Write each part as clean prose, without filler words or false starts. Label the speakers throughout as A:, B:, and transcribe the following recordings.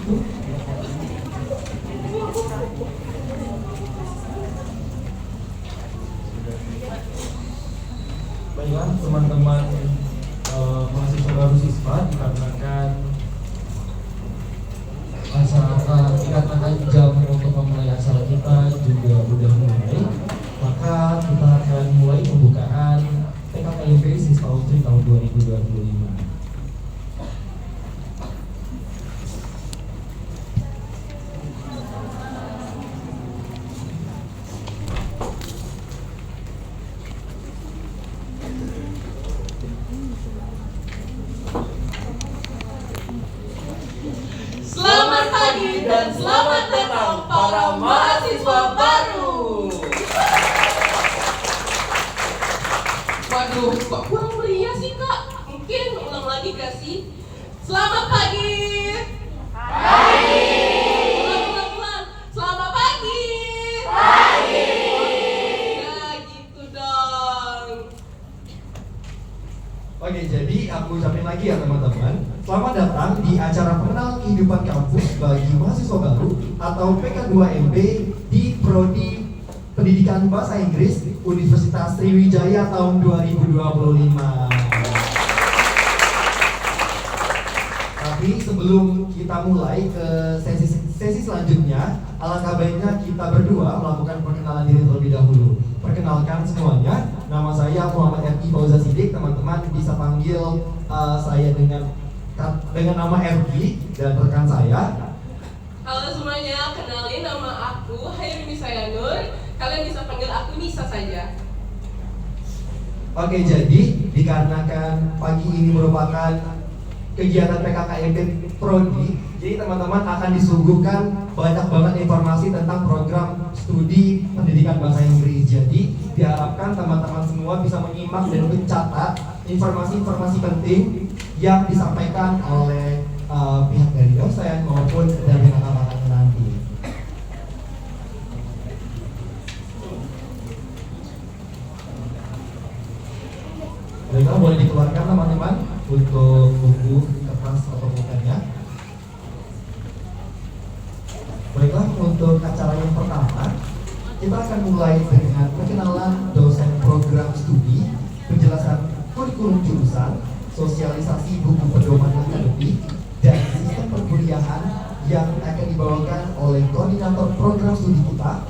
A: Baiklah teman-teman mahasiswa baru siswa, dikarenakan jam untuk memulai acara kita juga udah mulai, maka kita akan mulai pembukaan PKKMB Siswa Untri tahun 2025.
B: Selamat pagi dan selamat datang para mahasiswa baru. Waduh, kok kurang meriah sih kak? Mungkin ulang lagi gak sih? Selamat pagi. Pagi. Ulang. Selamat pagi. Pagi. Nah gitu dong.
A: Oke, jadi aku ucapin lagi ya teman-teman. Selamat datang di acara pengenalan kehidupan kampus bagi mahasiswa baru atau PK2MB di Prodi Pendidikan Bahasa Inggris Universitas Sriwijaya tahun 2025. Tapi sebelum kita mulai ke sesi selanjutnya, alangkah baiknya kita berdua melakukan perkenalan diri terlebih dahulu. Perkenalkan semuanya, nama saya Muhammad Erki Fauza Sidik. Teman-teman bisa panggil saya dengan nama Erki dan rekan saya.
B: Halo semuanya, kenalin nama aku Hairunisa Sayanur. Kalian bisa panggil aku Nisa saja.
A: Oke, jadi dikarenakan pagi ini merupakan kegiatan PKKMB Prodi, jadi teman-teman akan disuguhkan banyak banget informasi tentang program studi pendidikan bahasa Inggris. Jadi diharapkan teman-teman semua bisa menyimak dan mencatat informasi-informasi penting yang disampaikan oleh pihak dari dosen maupun dari kakak-kakaknya nanti. Baiklah, boleh dikeluarkan teman-teman untuk buku, kertas atau pulpennya. Baiklah, untuk acara yang pertama kita akan mulai dengan perkenalan dosen program studi, penjelasan kurikulum jurusan, sosialisasi buku pedoman akademik, dan sistem perkuliahan yang akan dibawakan oleh koordinator program studi kita.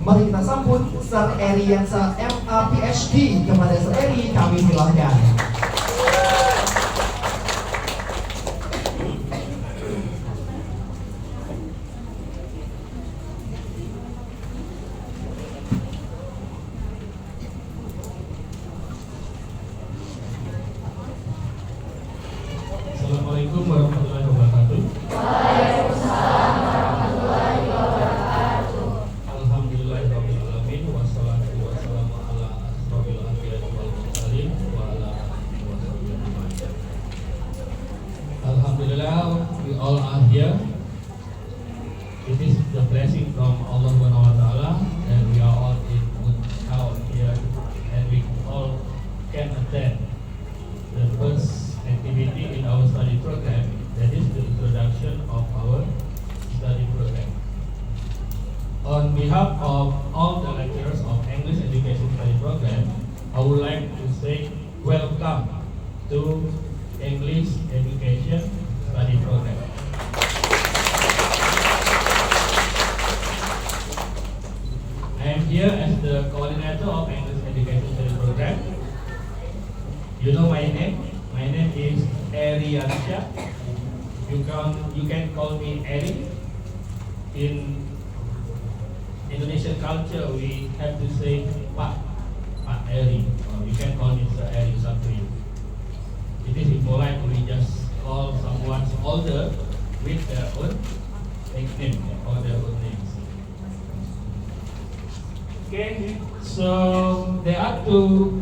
A: Mari kita sambut Sir Eriansa MA PhD. Kepada Sir Eri kami silahkan.
C: Assalamualaikum warahmatullahi wabarakatuh.
D: Waalaikumsalam warahmatullahi wabarakatuh.
C: Alhamdulillahirabbil alamin wassalatu wassalamu ala asrofil anbiya'i wal mursalin wa ala alihi wa sahbihi ajma'in. Alhamdulillah, we all are here. It is the blessing from Allah Subhanahu wa taala and we are all in good health here and we all can attend the first activity in our study program, that is the introduction of our study program. On behalf of all the lecturers of English Education Study Program, I would like to say welcome to English Education Study Program. I am here as the coordinator of English Education Study Program. You know my name? My name is Eri Arsya. You can call me Eri. In Indonesian culture, we have to say Pak Eri. Or you can call me Sir Eri, it's up to you. It is impolite we just call someone older with their own nickname or their own names. Okay, so there are two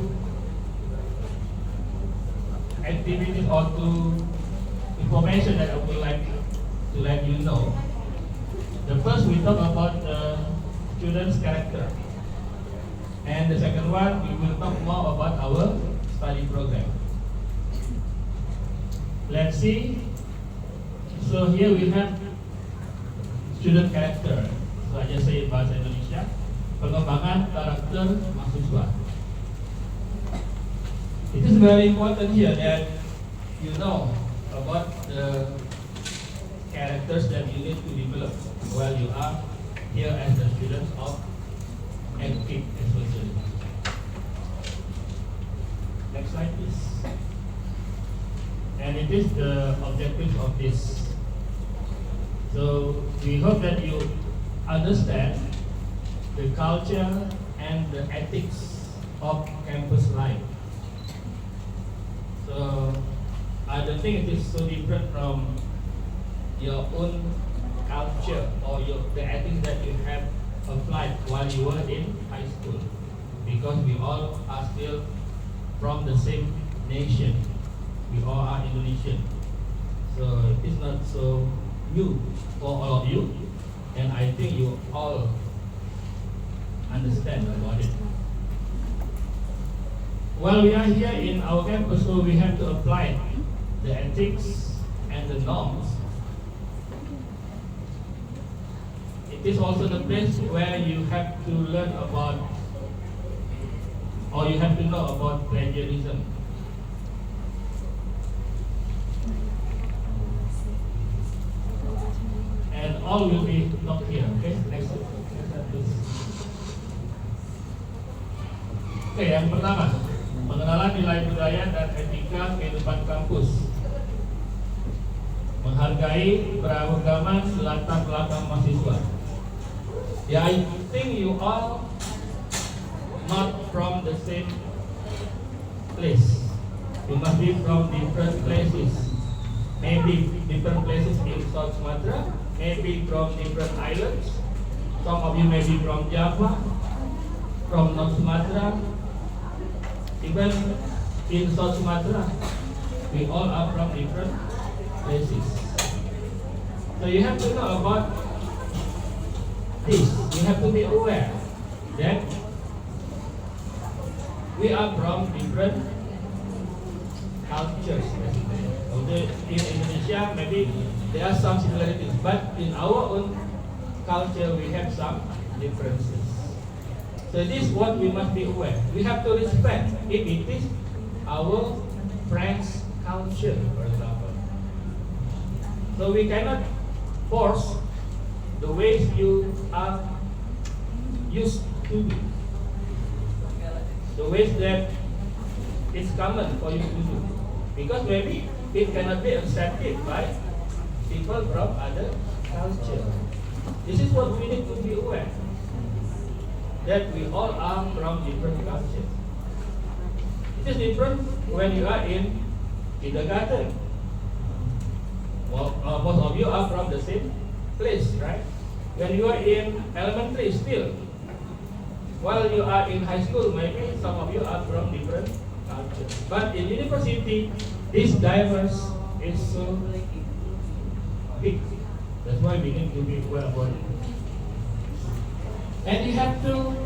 C: activities or two information that I would like to let you know. The first we talk about the student's character, and the second one we will talk more about our study program. Let's see. So here we have student character. So I just say bahasa Indonesia, pengembangan karakter mahasiswa. It is very important here that you know about the characters that you need to develop while you are here as a student of MPIC especially. Next slide please. And it is the objective of this. So we hope that you understand the culture and the ethics of campus life. So I don't think it is so different from your own culture or the ethics that you have applied while you were in high school, because we all are still from the same nation. We all are Indonesian. So it is not so new for all of you, and I think you all understand about it. While we are here in our campus, so we have to apply the ethics and the norms. It is also the place where you have to learn about, or you have to know about plagiarism. And all will be taught here. Okay, next slide, please. Oke, yang pertama, pengenalan nilai budaya dan etika kehidupan kampus. Menghargai keragaman latar belakang mahasiswa. Yeah, I think you all not from the same place. You must be from different places. Maybe different places in South Sumatra, maybe from different islands. Some of you may be from Java, from North Sumatra, even in South Sumatra. We all are from different places. So you have to know about this. You have to be aware that we are from different cultures. Although in Indonesia maybe there are some similarities, but in our own culture we have some differences. So this is what we must be aware. We have to respect if it is our friends' culture, for example. So we cannot force the ways you are used to do, the ways that it's common for you to do, because maybe it cannot be accepted by people from other culture. This is what we need to be aware, that we all are from different cultures. It is different when you are in kindergarten. Well, most of you are from the same place, right? When you are in elementary still, while you are in high school, maybe some of you are from different cultures. But in university, this diverse is so big. That's why we need to be aware about it. And you have to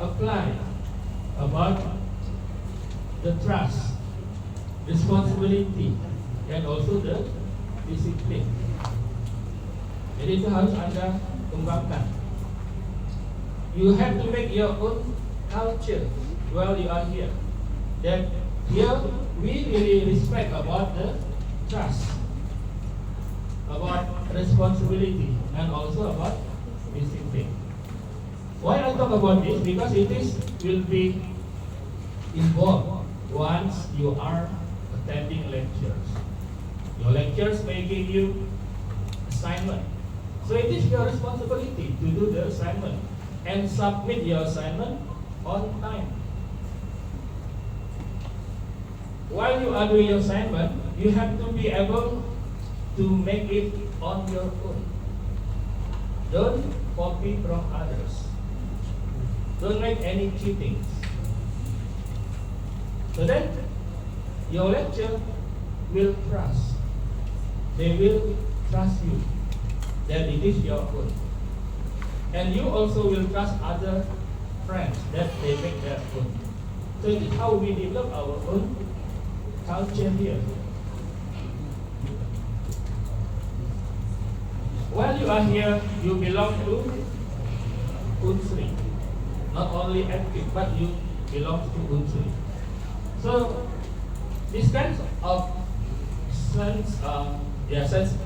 C: apply about the trust, responsibility, and also the discipline. Jadi itu harus Anda kembangkan. You have to make your own culture while you are here. That here we really respect about the trust, about responsibility, and also about discipline. Why I talk about this? Because it will be involved once you are attending lectures. Your lectures may give you assignment. So it is your responsibility to do the assignment and submit your assignment on time. While you are doing your assignment, you have to be able to make it on your own. Don't copy from others. Don't make any cheating. So then your lecturer will trust. They will trust you that it is your own. And you also will trust other friends that they make their own. So this is how we develop our own culture here. while you are here, you belong to Unsri. Not only active, but you belong to Unsri. So this kind of sense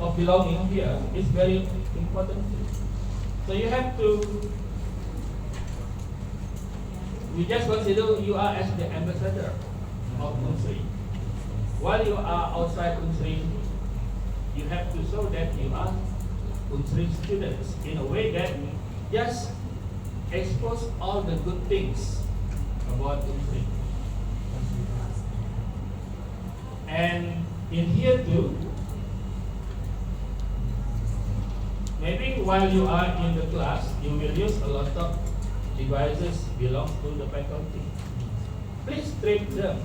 C: of belonging here is very important. So you have to. We just consider you are as the ambassador of Unsri. While you are outside Unsri, you have to show that you are Unsri students in a way that just expose all the good things about Unsri. And in here too, maybe while you are in the class, you will use a lot of devices belong to the faculty. Please treat them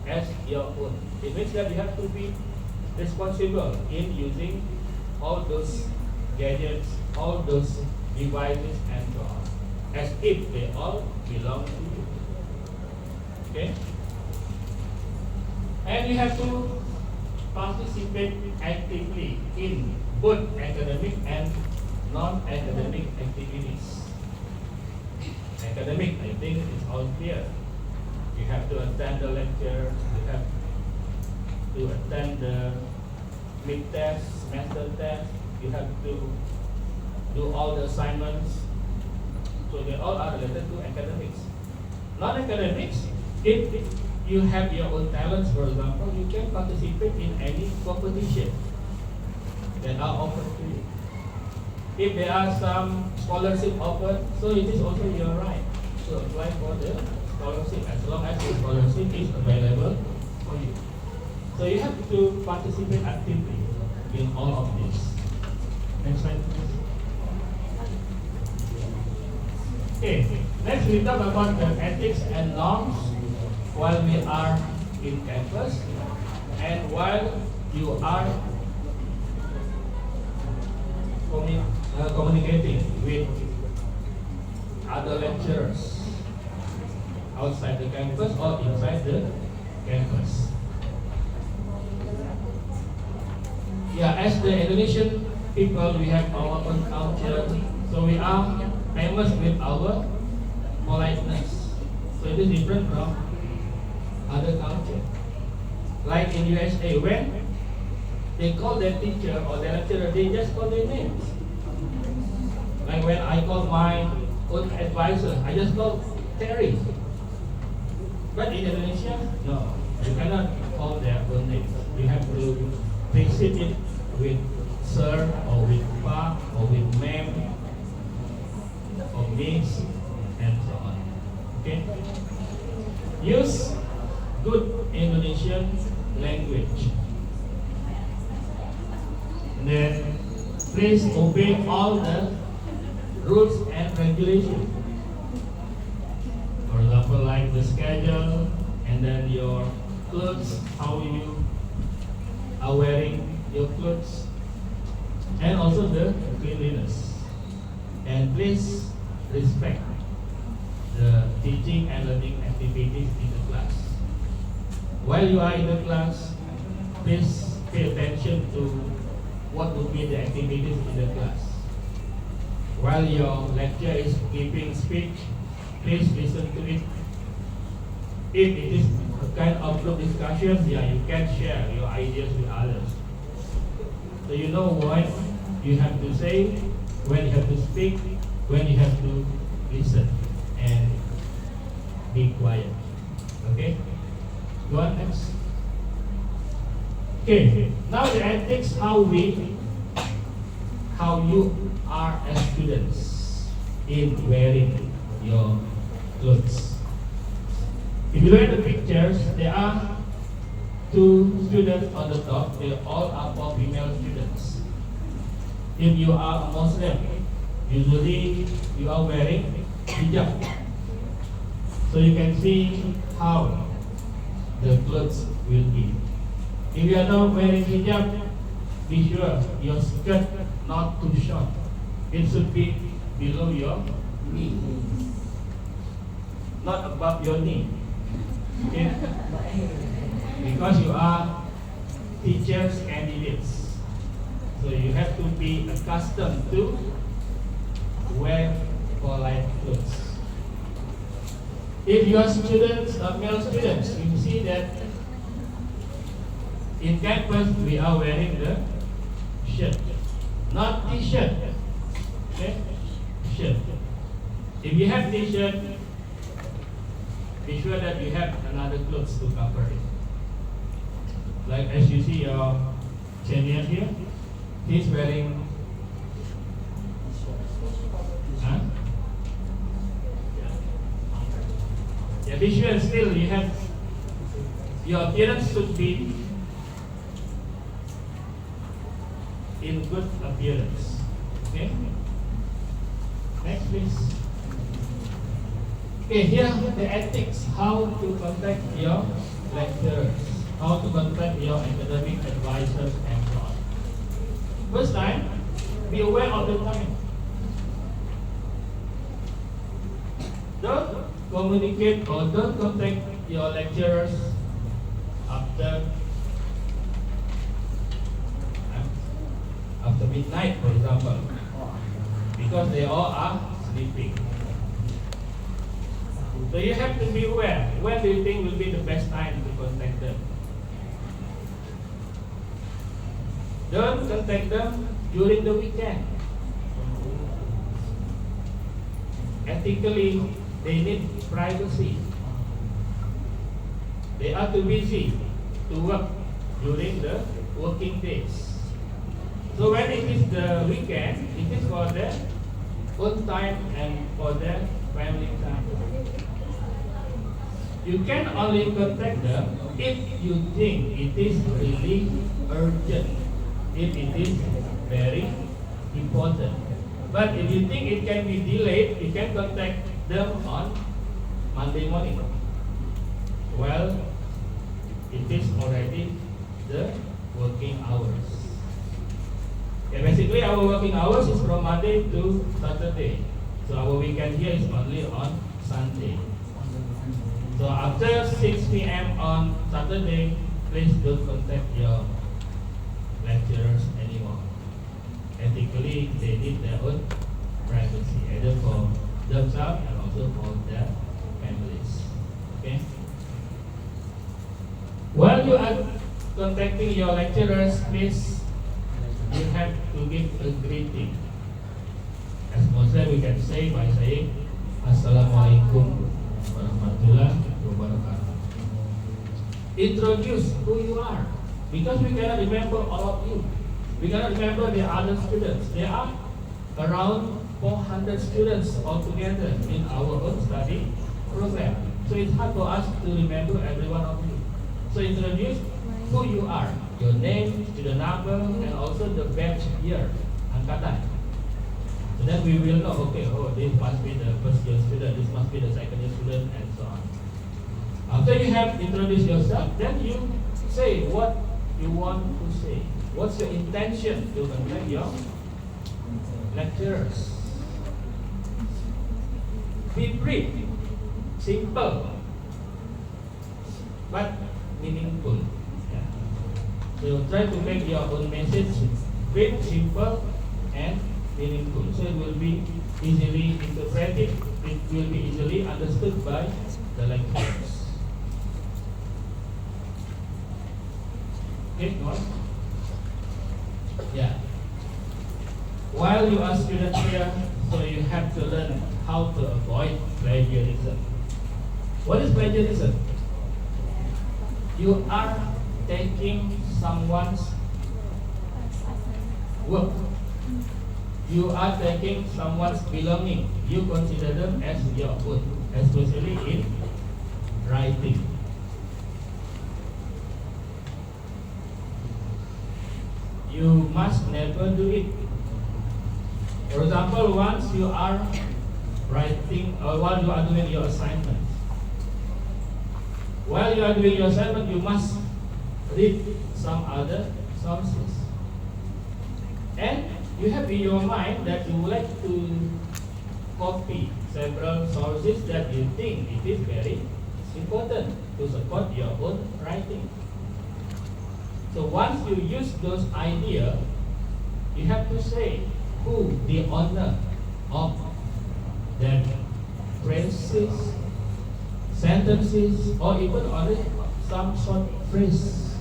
C: as your own. It means that you have to be responsible in using all those gadgets, all those devices and so on, as if they all belong to you. Okay? And you have to participate actively in both academic and non-academic activities. Academic, I think, is all clear. You have to attend the lecture, you have to attend the mid-test, semester test, you have to do all the assignments. So they all are related to academics. Non-academics, if you have your own talents, for example, you can participate in any competition that are offered to you. If there are some scholarship offered, so it is also your right to apply for the scholarship as long as the scholarship is available for you. So you have to participate actively in all of this. Next slide, please. Okay, next we talk about the ethics and norms while we are in campus and while you are communicating with other lecturers outside the campus or inside the campus. Yeah, as the Indonesian people, we have our own culture, so we are famous with our politeness. So it is different from other culture. Like in USA, when they call their teacher or their lecturer, they just call their names. Like when I call my own advisor, I just call Terry. But in Indonesia, no, you cannot call their own names. You have to precede it with sir or with pa or with ma'am or miss and so on. Okay? Use good Indonesian language. And then please obey all the rules and regulations. For example, like the schedule and then your clothes, how you are wearing your clothes, and also the cleanliness. And please respect the teaching and learning activities in the class. While you are in the class, please pay attention to what would be the activities in the class. While your lecturer is giving speech, please listen to it. If it is a kind of group discussion, yeah, you can share your ideas with others. So you know what you have to say, when you have to speak, when you have to listen and be quiet. Okay? Go on next. Okay, now the ethics, how you are as students in wearing your clothes. If you look at the pictures, there are two students on the top. They all are for female students. If you are a Muslim, usually you are wearing hijab. So you can see how the clothes will be. If you are not wearing hijab, be sure your skirt not too short. It should be below your knee, not above your knee. Okay? Because you are teachers candidates, so you have to be accustomed to wear polite clothes. If your students are male students, you see that in campus we are wearing the shirt, not t-shirt. Okay, shirt. If you have t-shirt, be sure that you have another clothes to cover it. Like as you see your senior here, he's wearing. Huh? Yeah, be sure still you have your appearance should be in good appearance. Okay. Next, please. Okay, here the ethics, how to contact your lecturers, how to contact your academic advisors, and so on. First time, be aware of the time. Don't communicate or don't contact your lecturers after midnight, for example, because they all are sleeping. So you have to be aware. When do you think will be the best time to contact them? Don't contact them during the weekend. Ethically, they need privacy. They are too busy to work during the working days. So when it is the weekend, it is for their own time and for their family time. You can only contact them if you think it is really urgent, if it is very important. But if you think it can be delayed, you can contact them on Monday morning. Well, it is already the working hours. Yeah, basically our working hours is from Monday to Saturday. So our weekend here is only on Sunday. So after 6 p.m. on Saturday, please don't contact your lecturers anymore. Ethically, they need their own privacy, either for themselves and also for their families. Okay? While you are contacting your lecturers, please, you have to give a greeting. As Muslim, we can say by saying Assalamualaikum warahmatullahi wabarakatuh. Introduce who you are, because we cannot remember all of you. We cannot remember the other students. There are around 400 students altogether in our own study program. So it's hard for us to remember every one of you. So introduce who you are, your name, student number, and also the batch year, angkatan. So then we will know, okay, oh, this must be the first year student, this must be the second year student, and so on. After you have introduced yourself, then you say what you want to say. What's your intention to contact your lecturers? Be brief, simple, but meaningful. Yeah. So try to make your own message brief, simple, and meaningful. So it will be easily interpreted, it will be easily understood by the lecturers. Okay, go on. Yeah. While you are students here, so you have to learn how to avoid plagiarism. What is plagiarism? You are taking someone's work. You are taking someone's belonging. You consider them as your own, especially in writing. You must never do it. For example, once you are writing or while you are doing your assignment, you must read some other sources. And you have in your mind that you would like to copy several sources that you think it is very important to support your own writing. So once you use those ideas, you have to say who the owner of that phrases, sentences, or even only some short phrase.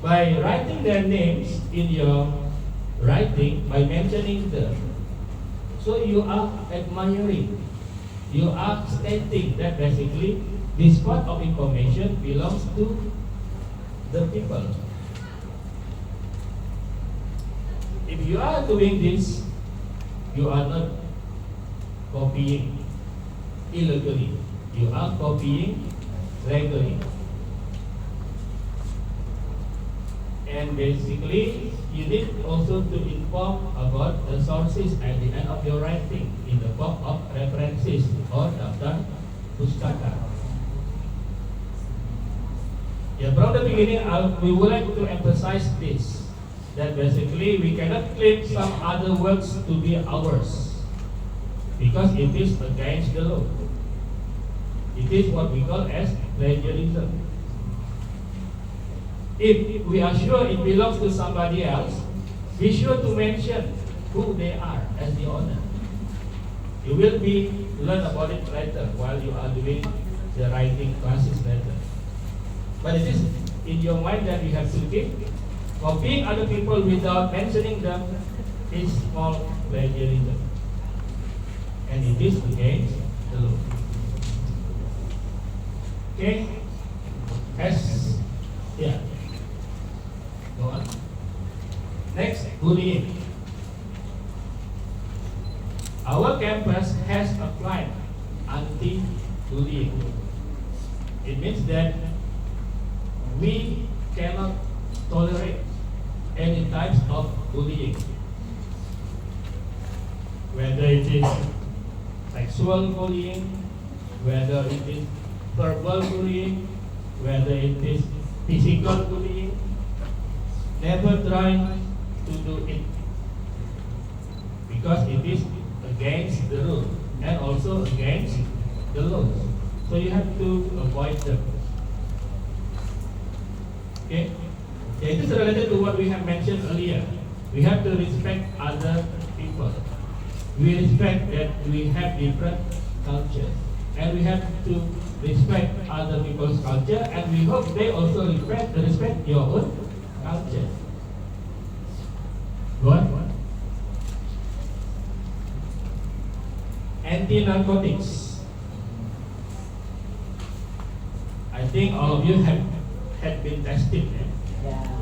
C: By writing their names in your writing, by mentioning them, so you are admiring, you are stating that basically this part of information belongs to the people. If you are doing this, you are not copying illegally, you are copying legally. And basically, you need also to inform about the sources at the end of your writing in the form of references or daftar pustaka. Yeah, from the beginning, we would like to emphasize this, that basically we cannot claim some other works to be ours because it is against the law. It is what we call as plagiarism. If we are sure it belongs to somebody else, be sure to mention who they are as the owner. You will learn about it later while you are doing the writing classes later. But it is in your mind that you have to keep. Copying other people without mentioning them is called plagiarism, and it is against the law. Okay? Yeah. Go on. Next, bullying. Our campus has applied anti-bullying. It means that we cannot tolerate any types of bullying, whether it is sexual bullying, whether it is verbal bullying, whether it is physical bullying. Never try to do it because it is against the rule and also against the laws. So you have to avoid them. Okay? Yeah, it is related to what we have mentioned earlier. We have to respect other people. We respect that we have different cultures, and we have to respect other people's culture, and we hope they also respect your own culture. Go on. Anti-narcotics. I think all of you had been tested,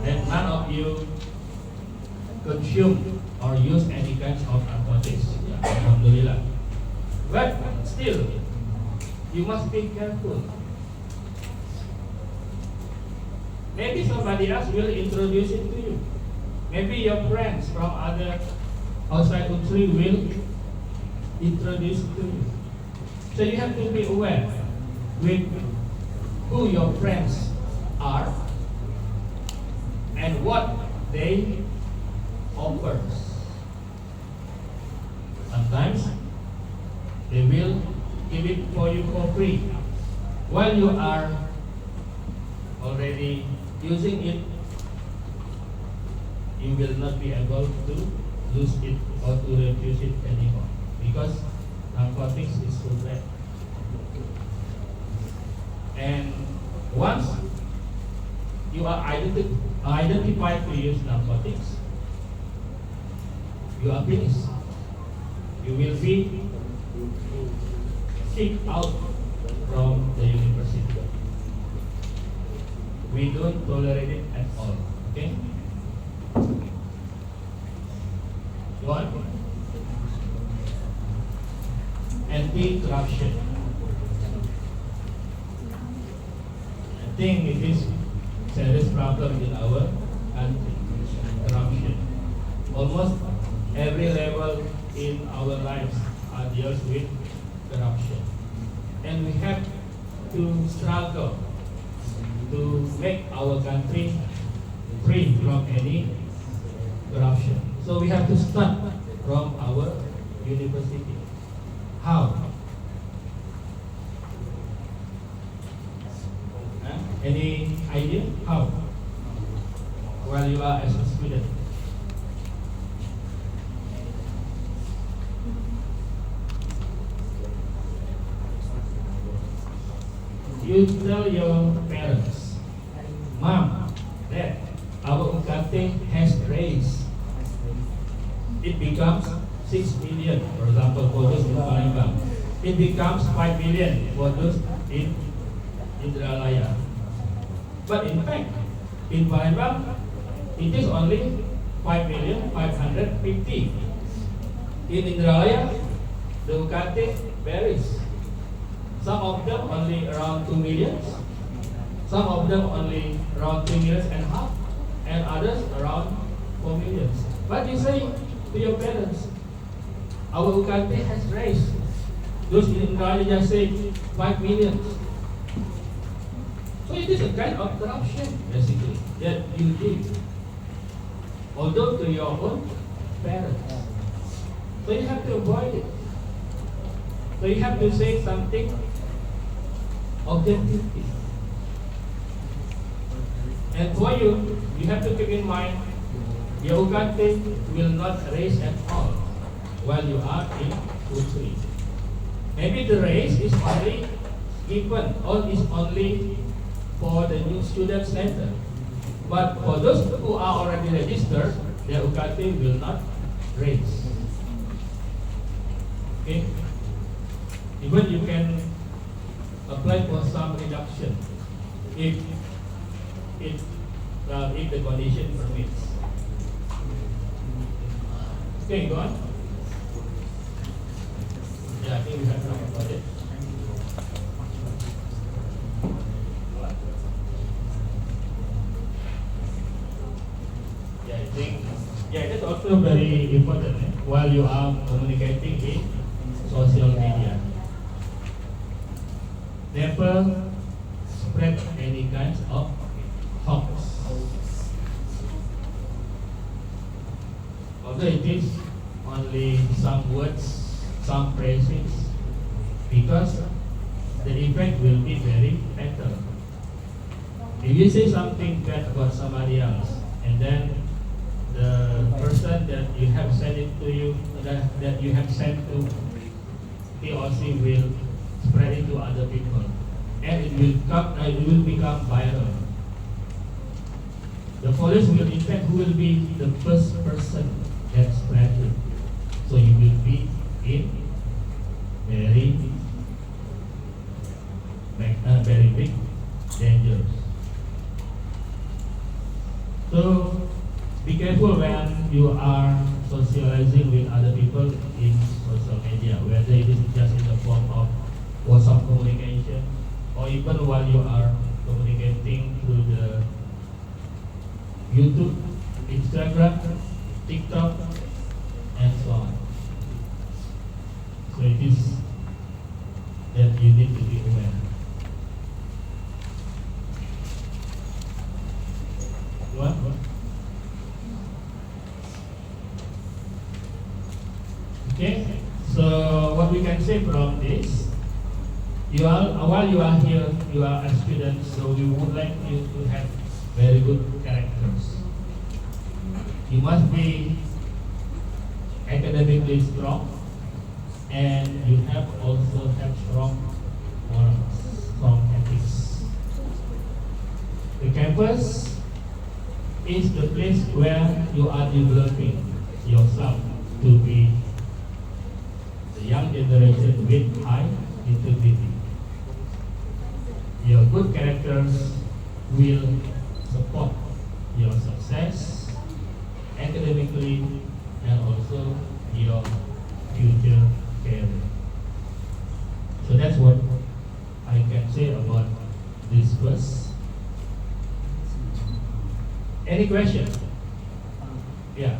C: and none of you consume or use any kind of narcotics. Alhamdulillah. But still, you must be careful. Maybe somebody else will introduce it to you. Maybe your friends from other outside country will introduce it to you. So you have to be aware with who your friends are and what they offer. Sometimes they will give it for you for free while you are already using it. You will not be able to lose it or to refuse it anymore because narcotics is so bad. And once you are identified to use narcotics, you are finished. You will be kicked out from the university. We don't tolerate it at all. Okay? Go on. Anti-corruption. I think it is a serious problem in our country. Corruption. Almost every level in our lives are deals with corruption, and we have to struggle to make our country free from any corruption. So we have to start from our university. How? Any idea? How? while you are as a student? You tell your parents, Mom, Dad, our UKT has raised. It becomes 6 million, for example, for those in Palembang. It becomes 5 million for those in Indralaya. But in fact, in Palembang, it is only 5,550,000. In Indralaya, the UKT varies. Some of them only around 2 million, some of them only around 3 million and a half, and others around 4 million. But you say to your parents, our UKT has raised. Those in Indralaya just say 5 million. So it is a kind of corruption, basically, that you did. Although to your own parents. So you have to avoid it. So you have to say something objective. And for you, you have to keep in mind, your UKT will not raise at all while you are in Putri. Maybe the raise is only given or is only for the new students later. But for those who are already registered, their UKT will not raise. Okay? Even you can apply for some reduction if the condition permits. Okay, go on. Yeah, I think we have talked about it. Yeah, I think that's also very important while you are communicating in social media. Never spread any kinds of hoax. Although it is only some words, some phrases, because the effect will be very fatal. If you say something bad about somebody else, and then the person that you have sent it to you, that you have sent to, he or she will spread it to other people, and it will become viral. The police will in fact who will be the first person that spread it. So you will be in very big danger. So be careful when you are socializing with other people in social media, whether it is just in the form of WhatsApp communication, or even while you are communicating through the YouTube, Instagram, TikTok, and so on. So it is that you need to be aware. What? Okay, so what we can say from this, while you are here, you are a student, so we would like you to have very good characters. You must be academically strong, and you have also have strong morals, strong ethics. The campus is the place where you are developing yourself to be the young generation with high integrity. Your good characters will support your success academically and also your future career. So that's what I can say about this verse. Any question? Yeah.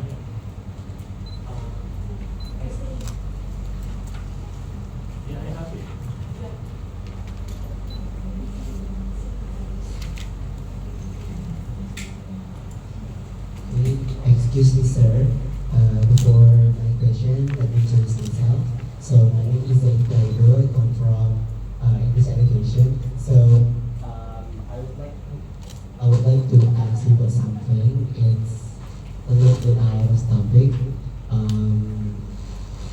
C: Yeah, I have it.
E: Excuse me, sir. Before my question, let me introduce myself. So my name is Zaid Daido. I come from English education. So I would like to ask you something. It's a little bit out of topic.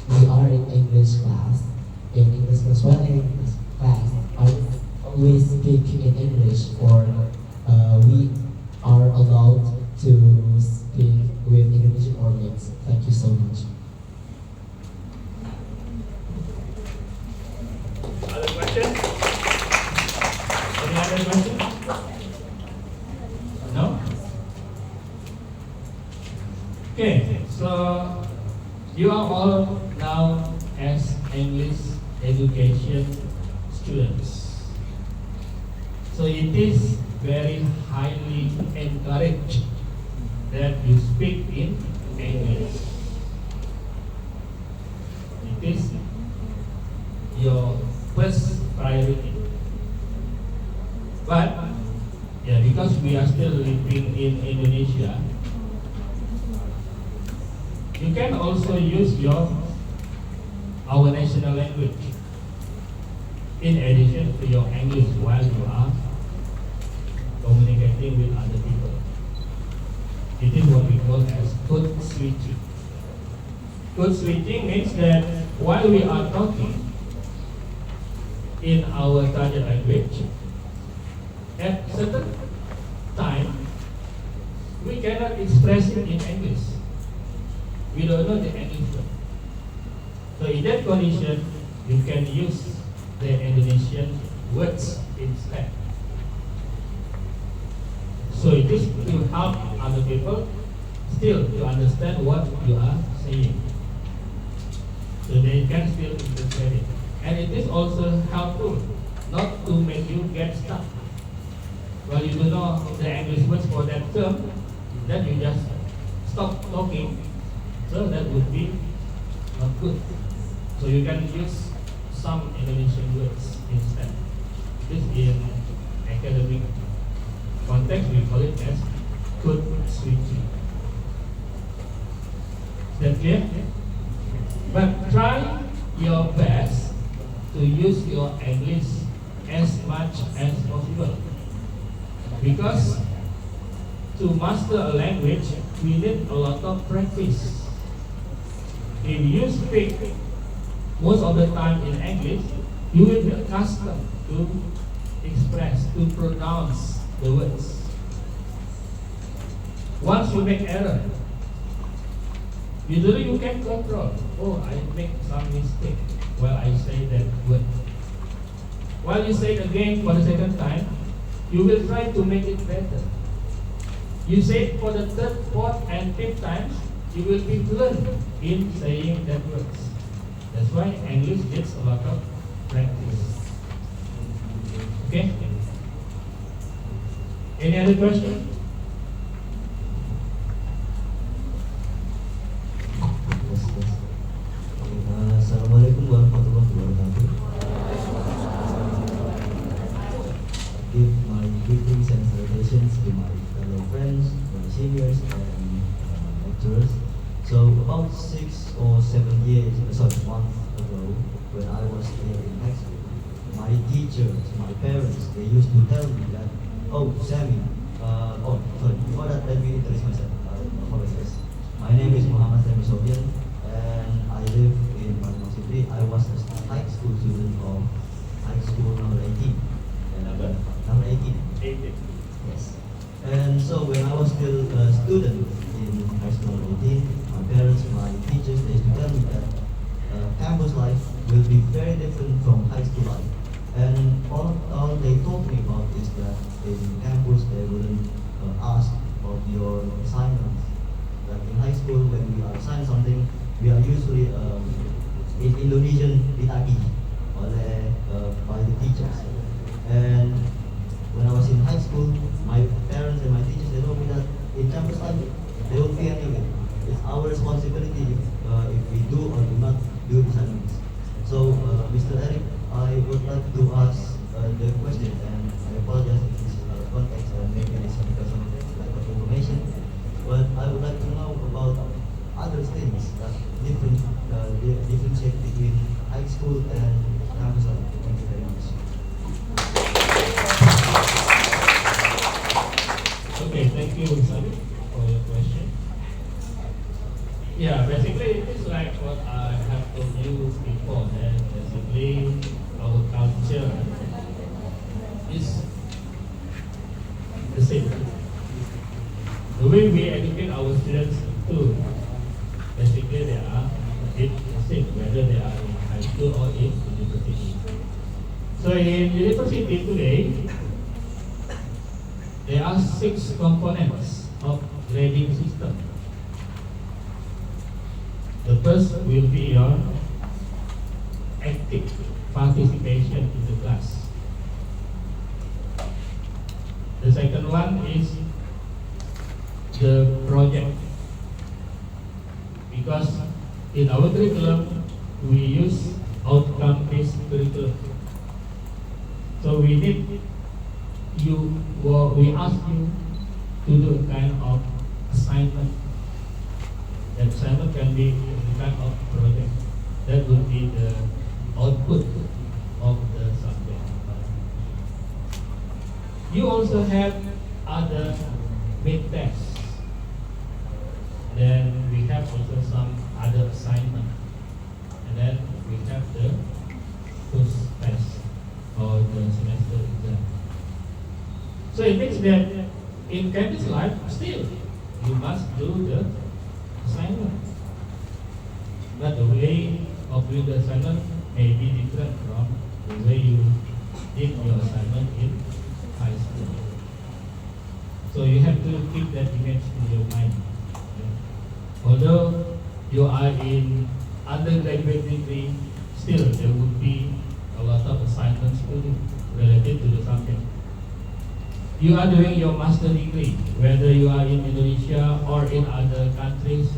E: We are in English class. In English class, well, in English class, I always speak in English, or we are allowed to speak with Indonesian audience. Thank you so much.
C: Other questions? Any other questions? No? Okay, so you are all now as English education students. So it is very highly encouraged that you speak in English. It is your first priority. But yeah, because we are still living in Indonesia, you can also use our national language in addition to your English while you are communicating with other people. It is what we call as code switching. Code switching means that while we are talking in our target language, at certain time we cannot express it in English. We don't know the English word. So in that condition, you can use the Indonesian words instead. So it is to help other people still to understand what you are saying. So they can still interpret it. And it is also helpful not to make you get stuck. While you don't know the English words for that term, then you just stop talking. So that would be not good. So you can use some Indonesian words instead. This in academic context we call it as code switching. Is that clear? But try your best to use your English as much as possible. Because to master a language, we need a lot of practice. If you speak most of the time in English, you will be accustomed to express, to pronounce the words. Once you make error, usually you can control. Oh, I make some mistake while I say that word. While you say it again for the second time, you will try to make it better. You say it for the third, fourth, and fifth times, you will be fluent in saying that words. That's why English needs a lot of practice. Okay? Any other question?
F: Yes, yes. Assalamualaikum warahmatullahi wabarakatuh. Give my greetings and salutations to my fellow friends, my seniors, and lecturers. So about 6 or 7 months ago, when I was in high school, my teachers, my parents, they used to tell me that, oh, Sammy, before that, let me introduce myself. Apologize. My name is Muhammad Sammy Sofian, and I live in Bandung City. I was a high school student of high school number 18.
C: Number?
F: Number 18.
C: 18.
F: Yes. And so when I was still a student in high school number 18, my parents, my teachers, they used to tell me that campus life will be very different from high school life. And all they told me about is that in campus they wouldn't ask about your assignments. That in high school, when we are assigned something, we are usually in Indonesian ditagih by the teachers. And when I was in high school, my parents and my teachers, they told me that in campus life, they don't pay any of it. It's our responsibility if we do or do not do assignments. So, Mr. Eric, I would like to ask the question, and I apologize if this is out of context and maybe it's because of lack of information, but I would like to know about other things that differentiate between high school and campus life. Thank you very much.
C: Okay, thank you Yeah, basically it is like what I have told you before, that basically our culture is the same. The way we educate our students too, basically they are the same, whether they are in high school or in university. So in university today, there are 6 components of grading system. The first will be your active participation in the class. The second one is the project, because in our curriculum we use outcome-based curriculum. So we need you, well, we ask you to do a kind of assignment. That assignment can be a kind of project. That would be the output of the subject. You also have other mid-tests. Then we have also some other assignment. And then we have the first test or the semester exam. So it means that in campus life, still you must do the assignment. But the way of doing the assignment may be different from the way you did your assignment in high school. So you have to keep that image in your mind. Although you are in undergraduate degree, still there would be a lot of assignments to do related to the subject. You are doing your master degree, whether you are in Indonesia or in other countries,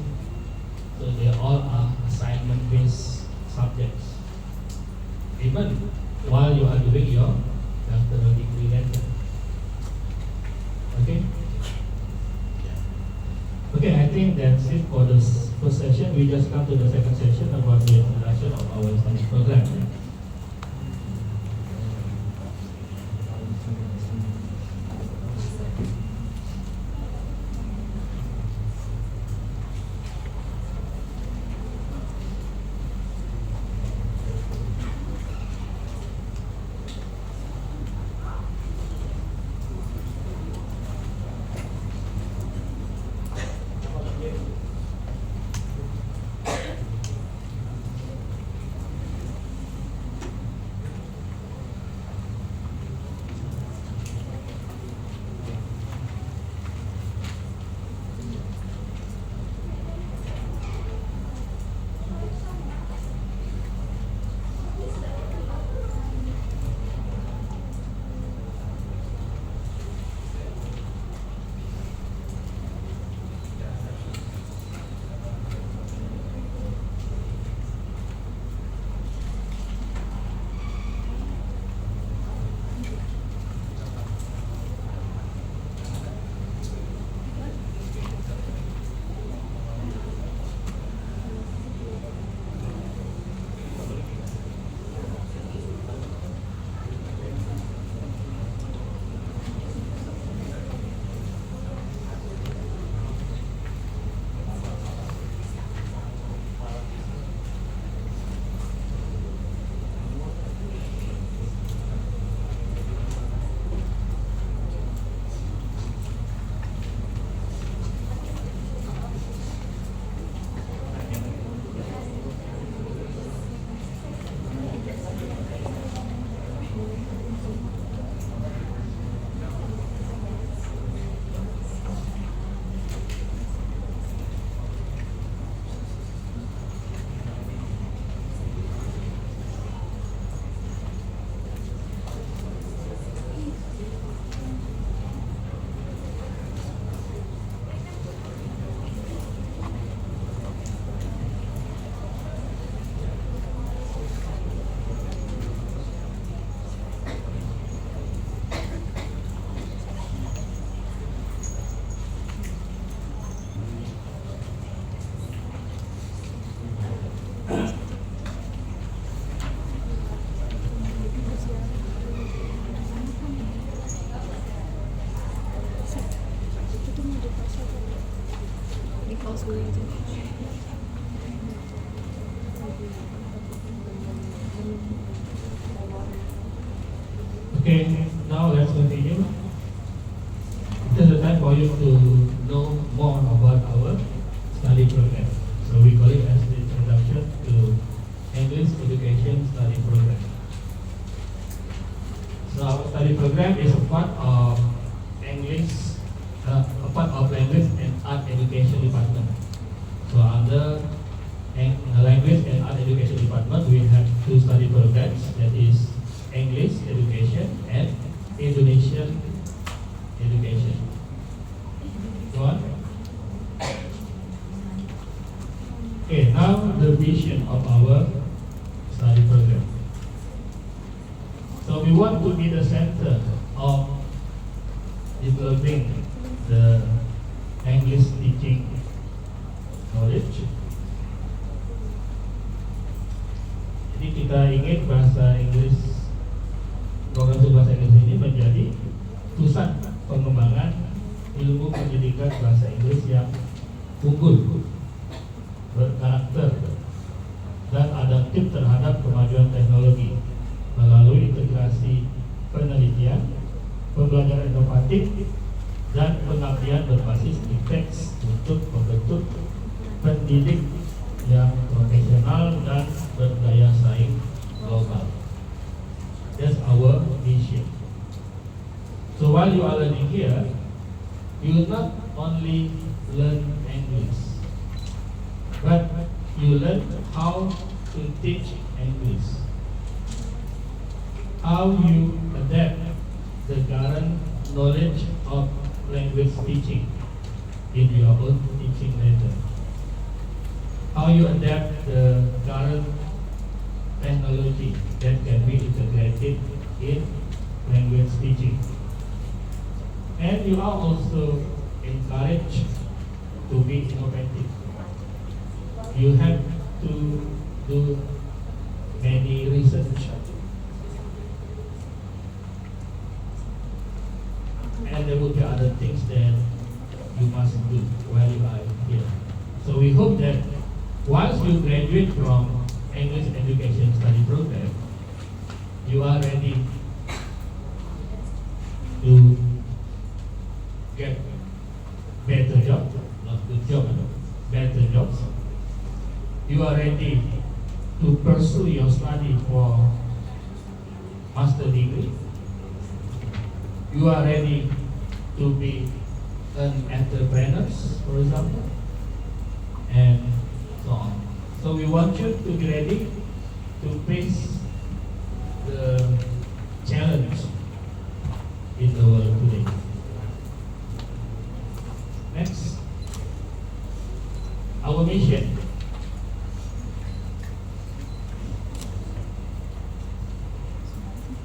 C: so they all are assignment-based subjects. Even while you are doing your doctoral degree later. Okay? Okay, I think that's it for this first session. We just come to the second session about the introduction of our study program.
D: Di pause dulu aja.
C: program is a part of English, a part of language and art education department. So under language and art education department, we have two study programs, that is English education and Indonesian education. Go on. Okay, now the vision of our study program. So we want to be the center of developing the English teaching knowledge. Jadi kita ingin bahasa Inggris, program bahasa Inggris ini menjadi pusat pengembangan ilmu pendidikan bahasa Inggris yang unggul, berkarakter, dan adaptif terhadap kemajuan teknologi melalui integrasi penelitian, pembelajaran inovatif, dan pengabdian berbasis teks untuk membentuk pendidik yang profesional dan berdaya saing global. That's our mission. So while you are learning here, you will not only learn English, but you learn how to teach English, how you adapt the current knowledge of language teaching in your own teaching method, how you adapt the current technology that can be integrated in language teaching. And you are also encouraged to be innovative. You have to do many research, and there will be other things that you must do while you are here. So we hope that once you graduate from English education study program, you are ready to get better job, not good job, better jobs. You are ready to pursue your study for master degree. You are ready to be an entrepreneur, for example, and so on. So we want you to be ready to face the challenge in the world today. Next, our mission.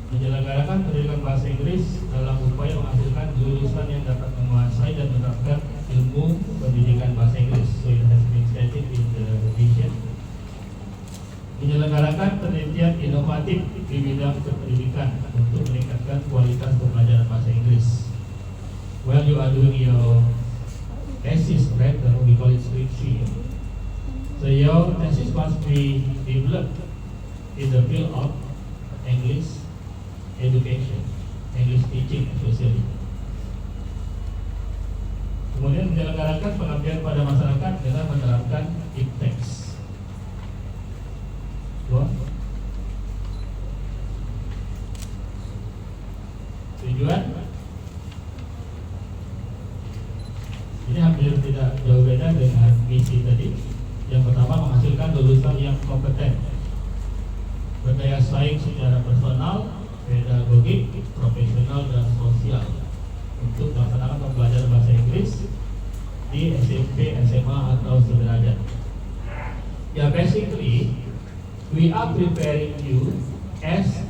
C: Menyelenggarakan pendidikan bahasa Inggris dalam upaya menghasilkan lulusan yang dapat menguasai dan menerapkan ilmu pendidikan bahasa Inggris. So it has been stated in the vision. Menyelenggarakan penelitian inovatif di bidang pendidikan untuk meningkatkan kualitas pembelajaran bahasa Inggris. While you are doing your thesis, right? We call it skripsi. So your thesis must be developed in the field of English education, English teaching especially. Kemudian menyelenggarakan pengabdian pada masyarakat dengan menerapkan iptex. Tujuan ini hampir tidak jauh beda dengan misi tadi. Yang pertama, menghasilkan lulusan yang kompeten, berdaya saing secara personal, pedagogik, profesional, dan sosial untuk melaksanakan pembelajaran bahasa Inggris di SMP, SMA, atau sederajat. Ya, basically we are preparing you as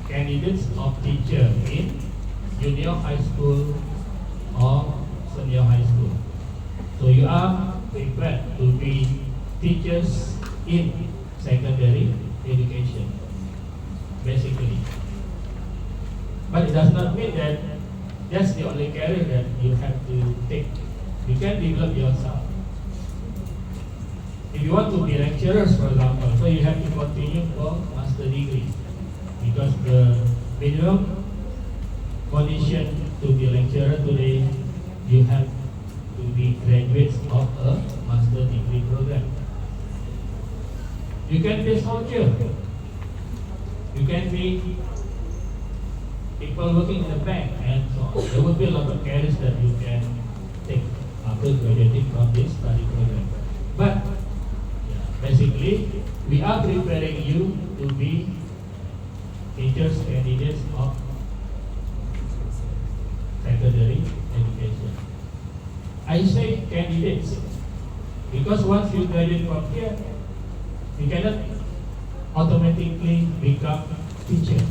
C: candidates of teacher in junior high school or senior high school. So you are prepared to be teachers in secondary education, basically. But it does not mean that that's the only career that you have to take. You can develop yourself. If you want to be lecturers, for example, so you have to continue for master degree, because the minimum condition to be a lecturer today, you have to be graduates of a master degree program. You can be a soldier. You can be people working in the bank and so on. There will be a lot of careers that you can take after graduating from this study program. But basically, we are preparing you to be teachers, candidates of secondary education. I say candidates because once you graduate from here, you cannot automatically become teacher.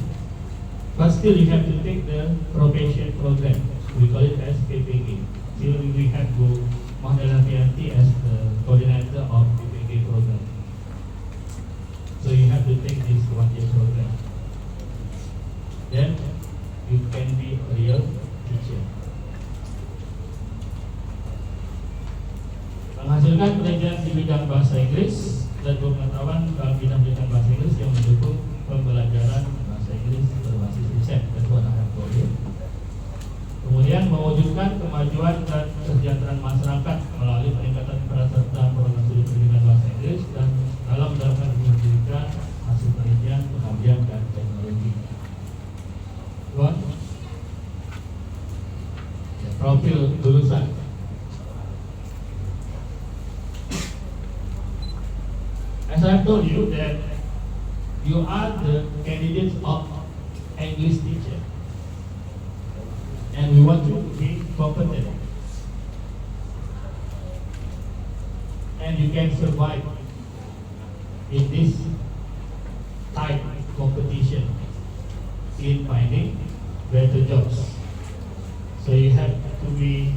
C: But still, you have to take the probation program. We call it as PPG. Still, we have to Mahdalapianti as the coordinator of PPG program. So you have to take this 1 year program. Then you can be a real teacher. Menghasilkan penelitian di bidang bahasa Inggris dan pengetahuan dalam bidang bahasa Inggris yang mendukung pembelajaran bahasa Inggris berbasis riset. That's what I have told you. Kemudian mewujudkan kemajuan dan kesejahteraan masyarakat melalui peningkatan peserta program studi pendidikan bahasa Inggris dan dalam menerapkan pendidikan hasil penelitian, pengabdian dan teknologi. One, profil lulusan. As I told you that you are the candidates of English teacher, and we want you to be competent, and you can survive in this tight competition in finding better jobs. So you have to be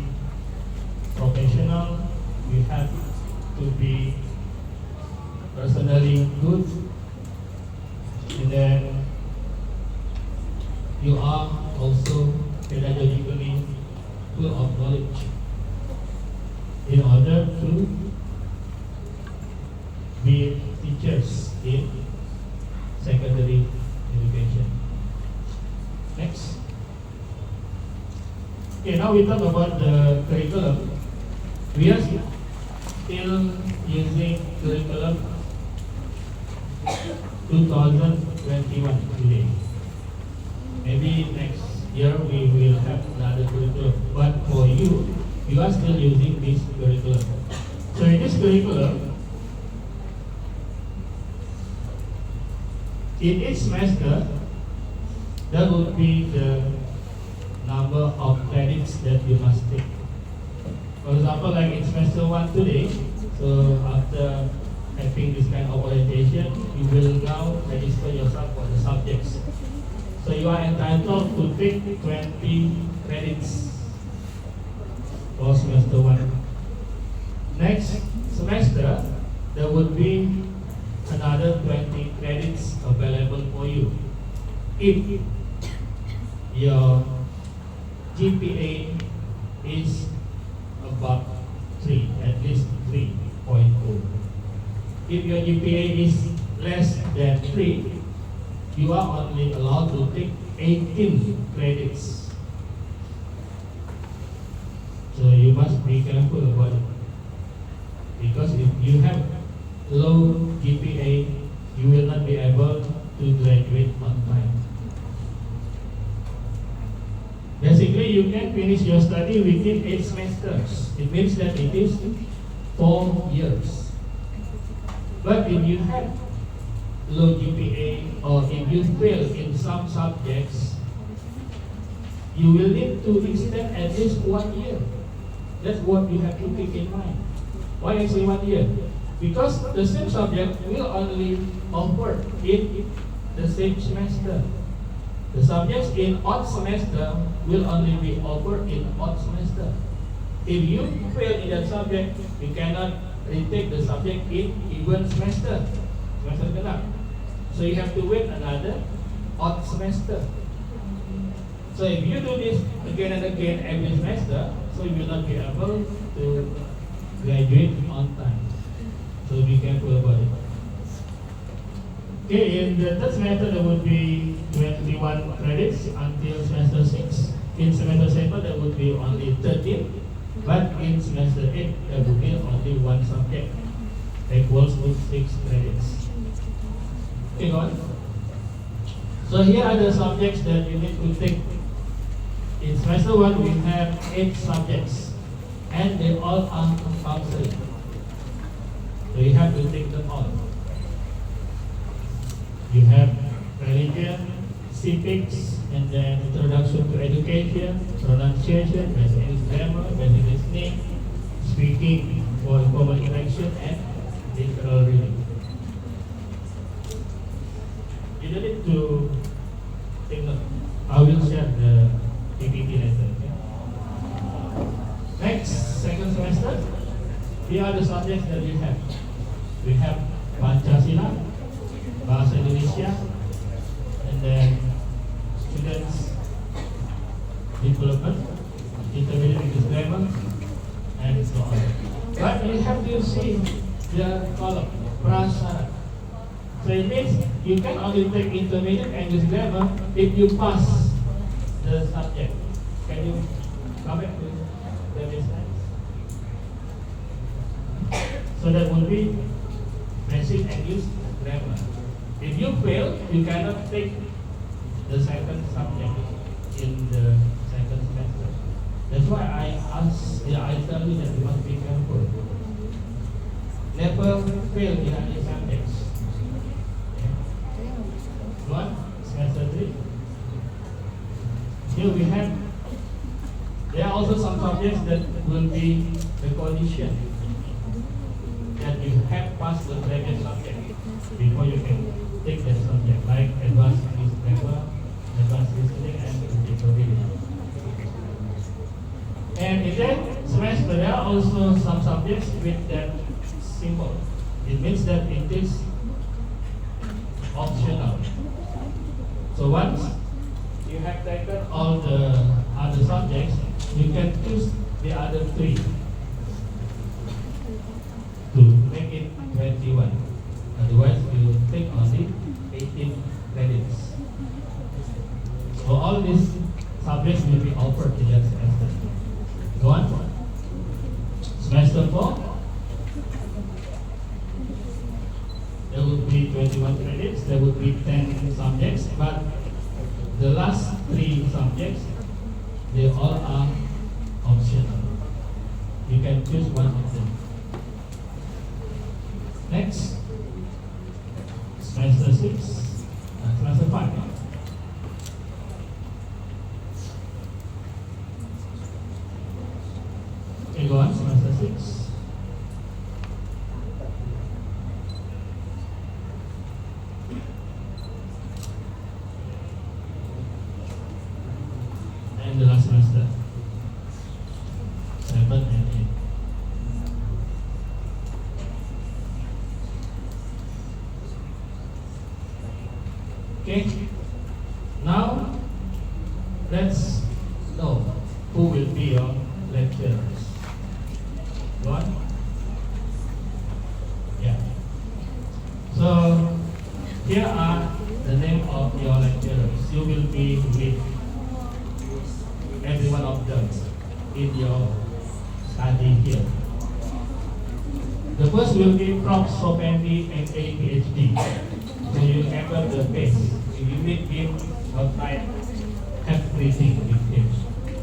C: professional, you have to be personally good, and then you are also pedagogically full of knowledge in order to be teachers in secondary education. Next. Okay, now we talk about the curriculum. We are still using curriculum 2021 today. Maybe next year we will have another curriculum. But for you, you are still using this curriculum. So in this curriculum, in each semester, there will be the number of credits that you must take. For example, like in semester 1 today, so after having this kind of orientation, you will now register yourself for the subjects. So you are entitled to take 20 credits for semester 1. Next semester, there would be another 20 credits available for you if your GPA is above 3, at least 3.0. If your GPA is less than 3, you are only allowed to take 18 credits. So you must be careful about it. Because if you have low GPA, you will not be able to graduate on time. Basically, you can finish your study within 8 semesters. It means that it is 4 years. But if you have low GPA or if you fail in some subjects, you will need to extend at least 1 year. That's what you have to keep in mind. Why I say 1 year? Because the same subject will only offer in the same semester. The subjects in odd semester will only be offered in odd semester. If you fail in that subject, you cannot retake the subject in even semester. Semester genap. So you have to wait another odd semester. So if you do this again and again every semester, so you will not be able to graduate on time. So be careful about it. Okay, in the third semester there would be 21 credits until semester 6. In semester 7 there would be only 13. But in semester 8 there would be only 1 subject, equals to 6 credits. Okay, go on. So here are the subjects that you need to take. In semester 1, we have 8 subjects, and they all are compulsory. So you have to take them all. You have religion, civics, and then introduction to education, pronunciation, basic English grammar, basic listening, speaking for informal interaction, and literal reading. You don't need to take note. I will share the PPT later. Okay? Next, second semester, here are the subjects that we have. We have Pancasila, Bahasa Indonesia, and then students development, intermediate English grammar, and so on. But you have to see the column, prasyarat. So it means you can only take intermediate English grammar if you pass the subject. Can you come back to the slide? So that will be basic English grammar. If you fail, you cannot take the second subject in the second semester. That's why I tell you that you must be careful. Never fail in any subjects. One, semester 3. Here we have, there are also some subjects that will be the condition that you have passed the previous subject before you can take that subject, like advanced English grammar, advanced listening, and critical reading. And in that semester, there are also some subjects with that symbol. It means that it is optional. So once you have taken all the other subjects, you can choose the other 3 to make it 21. Otherwise, you take only 18 credits. So all these subjects will be offered in that semester. Go on. Semester 4, there will be 21 credits, there will be 10 subjects, but the last 3 subjects, they all are optional. You can choose one of them. Next, semester 6, semester 5. Okay, go on, semester 6. And the last semester, 7 and 8. Okay, now let's know who will be your lecturers. Go on. Yeah. So here are the name of your lecturers. You will be with every one of them in your study here. The first will be Prof. Sopendi, MA, PhD. So you enter the base. If you meet him outside, everything with him.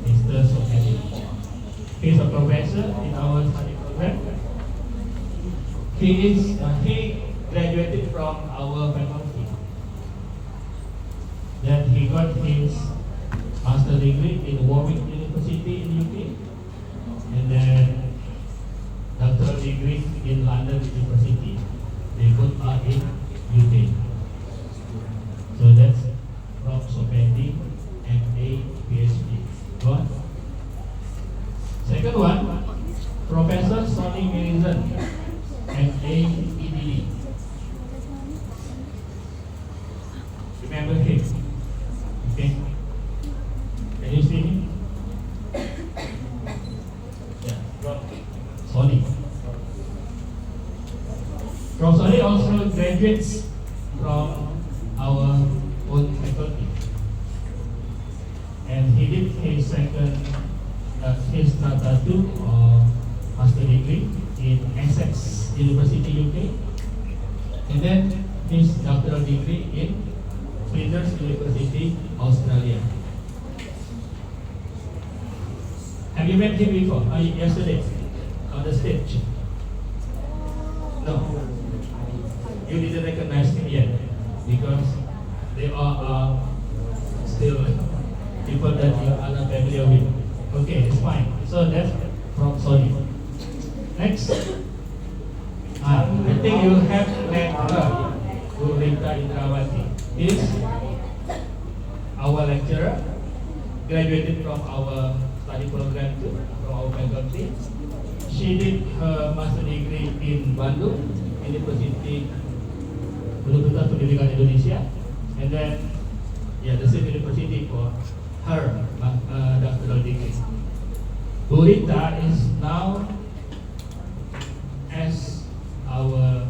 C: Mr. Sopendi. He is a professor in our study program. He graduated from our faculty. Then he got his master degree in Warwick University in UK, and then doctoral degree in London University. They both are in UK. So that's Prof. Sopendi, MA, PhD. Go on. Second one, Professor Sonny Millicent, MA, EDD. Remember him? Okay. Can you see him? Yeah, Prof. Sonny. Prof. Sonny also graduates from our own faculty, and he did his second, his Tata 2 or master degree in Essex University, UK, and then his doctoral degree in Flinders University, Australia. Have you met him before? Yesterday on the stage? No. You didn't recognize him yet because they are still people that you are not familiar with. Okay, it's fine. So that's from Saudi. Next. I think you have met her, Gurita Indrawati. Is our lecturer, graduated from our study program too, from our faculty. She did her master degree in Bandung University Universitas Pendidikan Indonesia, and then the same university for her doctoral degree. Gurita is now as our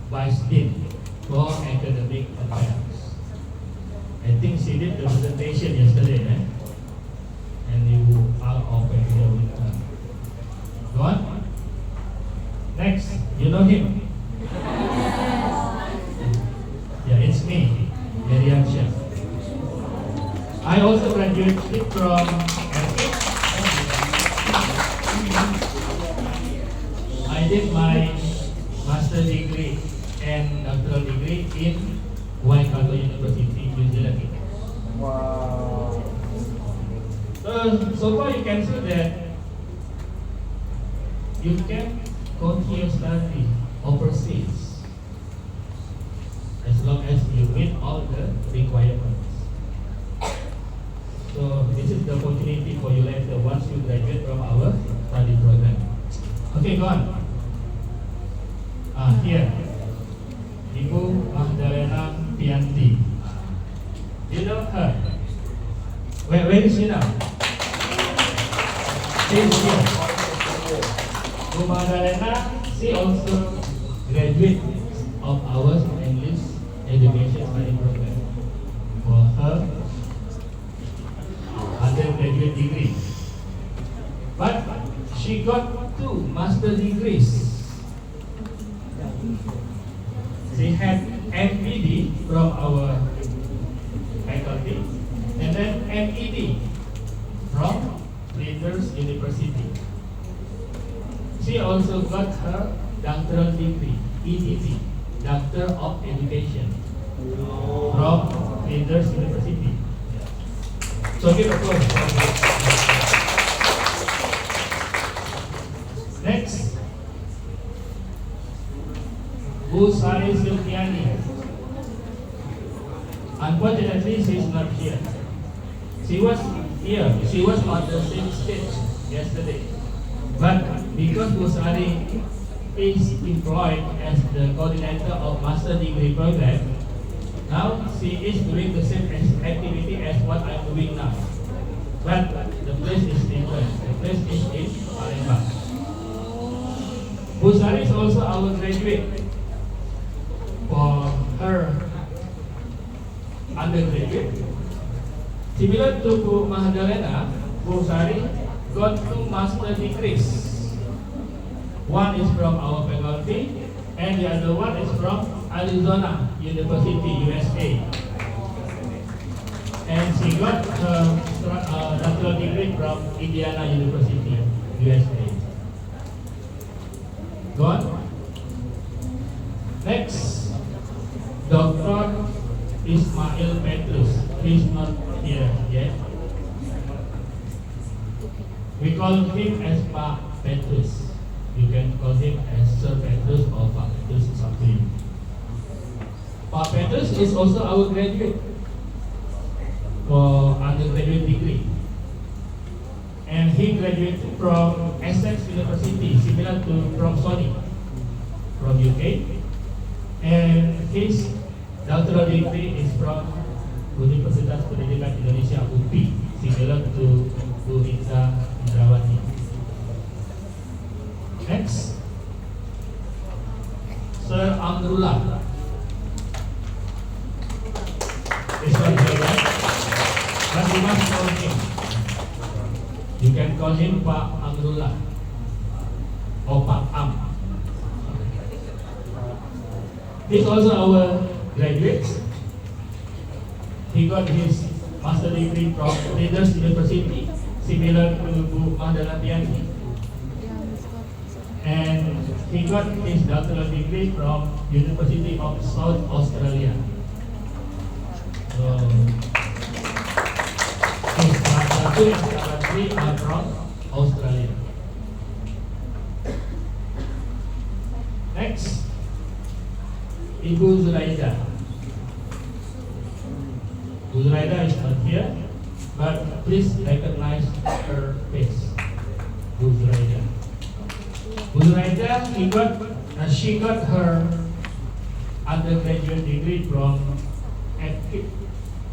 C: vice dean for academic affairs. I think she did the presentation yesterday, and you are all familiar with her. Go on. Next, you know him? Yeah, it's me, Marian Chef. I also graduated from I did my master degree and doctoral degree in Waikato University, New Zealand.
G: Wow.
C: So far you can see that you can continue study overseas as long as you meet all the requirements. So this is the opportunity for you later once you graduate from our study program. Okay, go on. Here, Ibu Magdalena Pianti. You know her? Where is she now? She's here. Bu Magdalena, she also graduate of our English education study program for her undergraduate degree. But she got 2 master degrees. She had MPD from our faculty and then MED from Flinders University. She also got her doctoral degree, EDD, Doctor of Education, from Flinders University. So give applause for this. Next, Bu Sari Silviani. Unfortunately, she is not here. She was here. She was on the same stage yesterday. But because Bu Sari is employed as the coordinator of master degree program, now she is doing the same activity as what I am doing now. But the place is different. The place is in Palembang. Bu Sari is also our graduate. For her undergraduate, similar to Bu Magdalena, Bu Sari got 2 master degrees. One is from our faculty, and the other one is from Arizona University, USA. And she got her doctoral degree from Indiana University, USA. Go on. Next. Dr. Ismail Petrus. He's not here yet. We call him as Pak Petrus. You can call him as Sir Petrus or Pak Petrus, it's up to you. Pak Petrus is also our graduate for undergraduate degree. And he graduated from Essex University, similar to from Sony, from UK. And his doctoral degree is from Universitas Pendidikan Indonesia UPI, similar to Gurita Indrawati. Next, Sir Amrullah. This one here, right? But you must call him. You can call him Pak Amrullah or Pak Am. He's also our graduate. got his master degree from Leaders University, similar to Bu Mahdalatiani. And he got his doctoral degree from University of South Australia. So, his salah satu and salah three are from Australia. Next, Ibu Zuraida. Ibu Zuraida is not here, but please recognize her face. Ibu Zuraida. Ibu Zuraida, she got her undergraduate degree from FKIP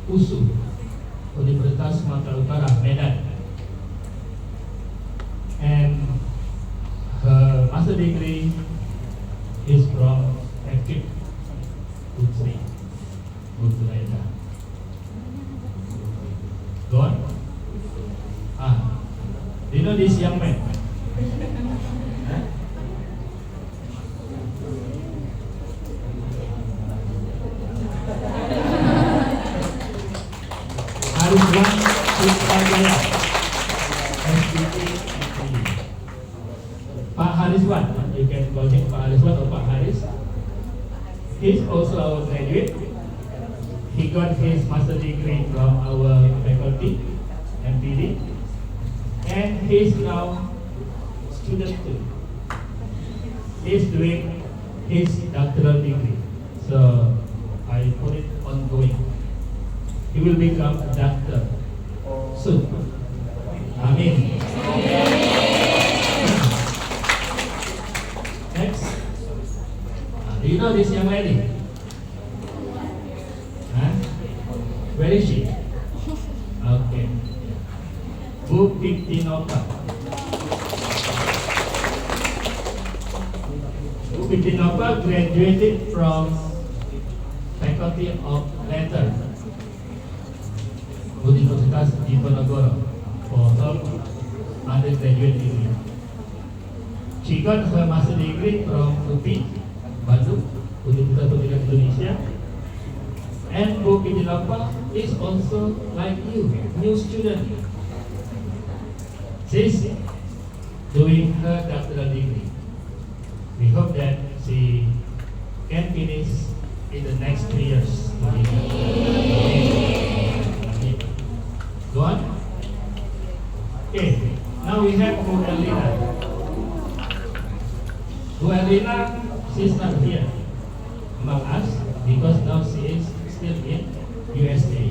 C: USU, Universitas Sumatera Utara, Medan. And her master degree is from FKIP USU, Ibu Zuraida. Go on. Do you know this young man? Huh? Hariswan Putrajaya, SPT. Pak Hariswan, you can call him Pak Hariswan or Pak Haris. He's also our graduate. He got his master degree from our faculty, MPD, and he's now student too. He's doing his doctoral degree, so I put it ongoing. He will become a doctor soon. Amin. Next, do you know this young lady? Huh? Where is she? Okay. Bu Pitinova. Bu Pitinova graduated from Faculty of Letters, Universitas Diponegoro, for her undergraduate degree. She got her master degree from UPI, Bandung, Universitas Pendidikan Indonesia. And Bu Pitinova is also like you, new student. She's doing her doctoral degree. We hope that she can finish in the next 3 years. Go on. Okay, now we have Bu Elina. Bu Elina, she's not here among us because now she is still in USA.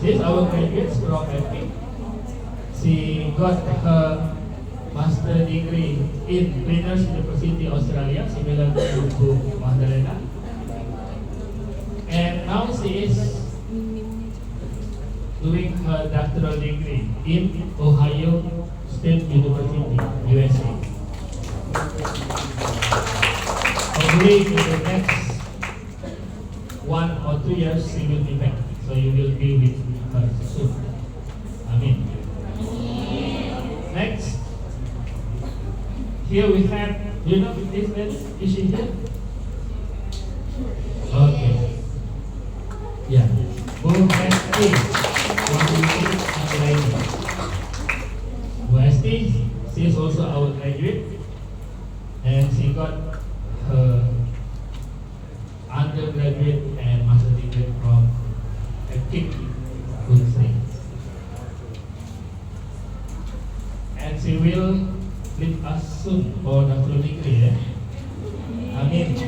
C: She is our graduate from FP. She got her master degree in Leaders University Australia, similar to Bu Mahdalena. And now she is doing her doctoral degree in Ohio State University, USA. Hopefully in the next 1 or 2 years she will be back, so you will be with her soon. Amen. Next, here we have, do you know this lady? Is she here? Okay. Yeah. Bu Esti, Bu Esti, she is also our graduate, and she got her undergraduate and master degree from FKIP USU. And she will leave us soon for doctoral degree. Amen.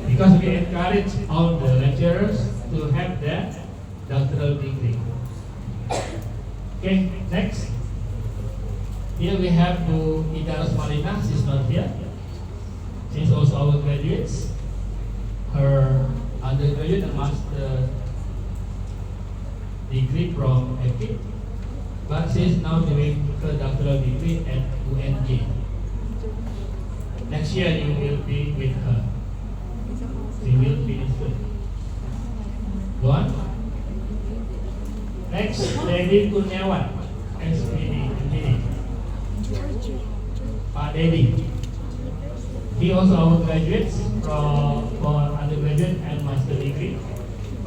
C: Because we encourage all the lecturers to have their doctoral degree. Okay, next. Here we have Bu Ida Rosmalina. She's not here. She's also our graduates. Her undergraduate and master degree from FKIP, but she is now doing her doctoral degree at UNJ. Next year you will be with her. She will finish soon. Go on. Next, Dedi Kurniawan, SPD. Pak Dedi. He also our graduates for undergraduate and master degree,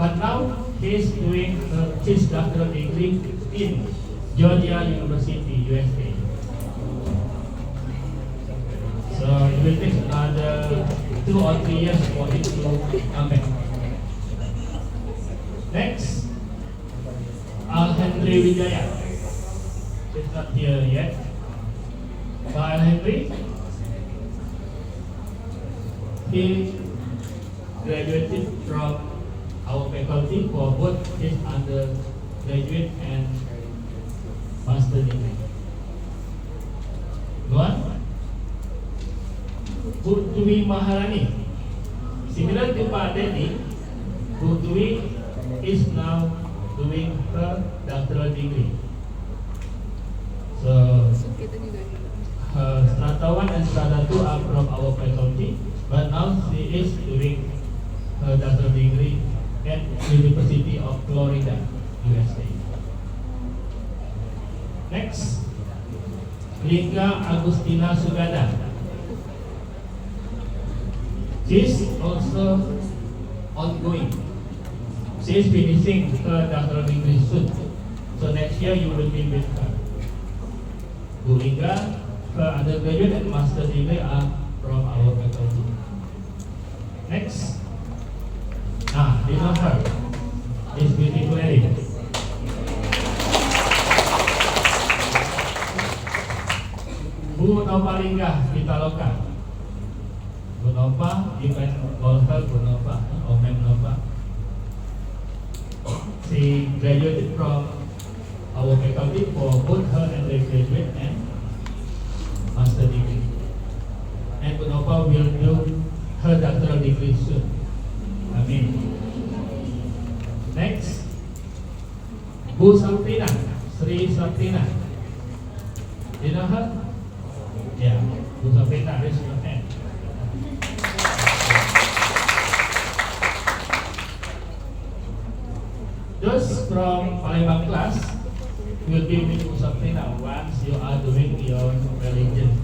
C: but now he's doing his doctoral degree in Georgia University, USA. So it will take another 2 or 3 years for him to come back. Next, Al Henry Wijaya. He's not here yet. But Al Henry, he graduated from our faculty for both his undergraduate and master degree. Go on. Bu Dwi Maharani. Similar to Pak Denny, Bu Dwi is now doing her doctoral degree. So her strata 1 and strata 2 are from our faculty, but now she is doing her doctoral degree at University of Florida, USA. Next, Lingga Agustina Sugada. She is also ongoing. She is finishing her doctoral degree soon. So next year you will be with her. Bu Lingga, her undergraduate and master degree are from our faculty. Next. Do you know her? This beautiful lady. Bu Nova Lingga Pitaloka. Bu Nova, you can call her Bu Nova or Mem Nova. She graduated from our faculty for both her undergraduate and master degree. And Bu Nova will do her doctoral degree soon. Amin. Next, Bu Saprina, Sri Saprina. Do you know her? Yeah, Bu Saprina, raise your hand. Those from Palembang class will be with Bu Saprina once you are doing your religion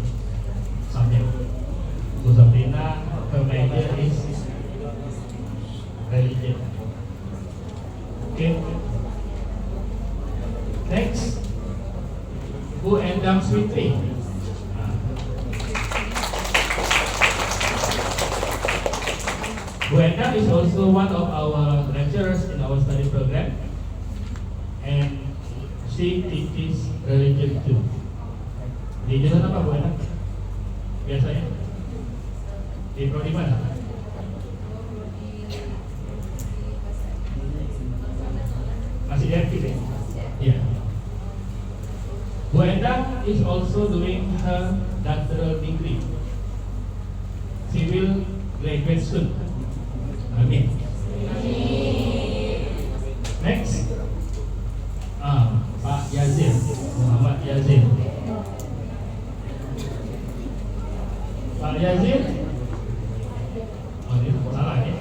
C: subject. Bu Saprina, her major is religion. Okay. Next, Bu Endang Switri. Bu Endang is also one of our lecturers in our study program, and she teaches religion too. Di jurusan apa Bu Endang? Biasanya di prodi mana? Masih aktif ya? Yeah. Bu Endang is also doing her doctoral degree. She will graduate soon. Amin. Next, Pak Yazid, Muhammad Yazid. Pak Yazid, ini salah ya?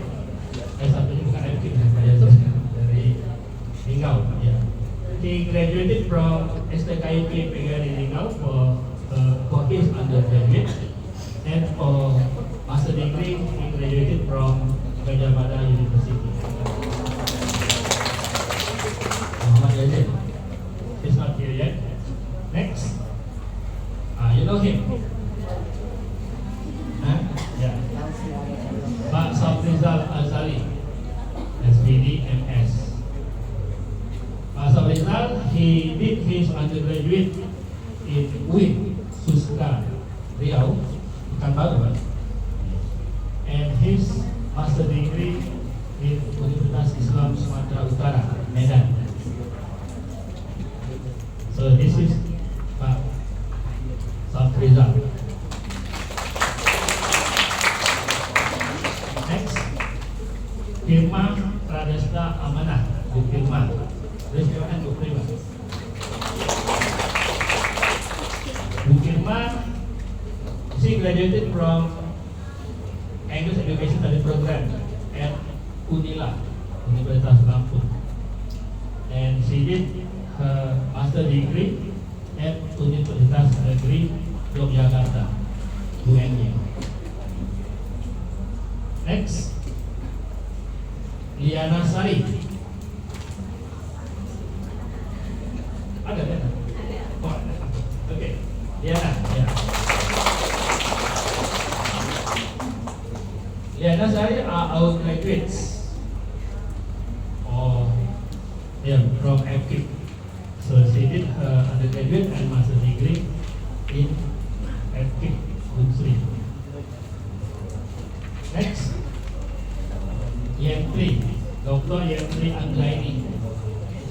C: Satunya bukan Ekin, Pak Yazid dari Linggau. Ya. He graduated from STKIP PGRI Linggau for his undergraduate, and for master degree he graduated from Gajah Mada University. Muhammad Yazid, he's not here yet. Next, you know him? Huh? Yeah. Pak Safrizal Azali, SPD MS. Pak Safrizal, he did his undergraduate in UIN, Suska, Riau, Pekanbaru, kan? And his master degree in Universitas Islam Sumatera Utara, Medan. So this is Pak Safrizal. Next, Firma Pradesta Amanah, Bu Firma. Raise your hand, Bu Firma. Bu Firma, she graduated from English Education Study Program at Unila, Universitas Lampung, and she did her master degree at Universitas Negeri Yogyakarta, UNY. Next, Liana Sari. Diana Sari are our graduates. From FKIP. So she did her undergraduate and master degree in FKIP Unsri. Next, Yentri, Dr. Yentri Anggraini.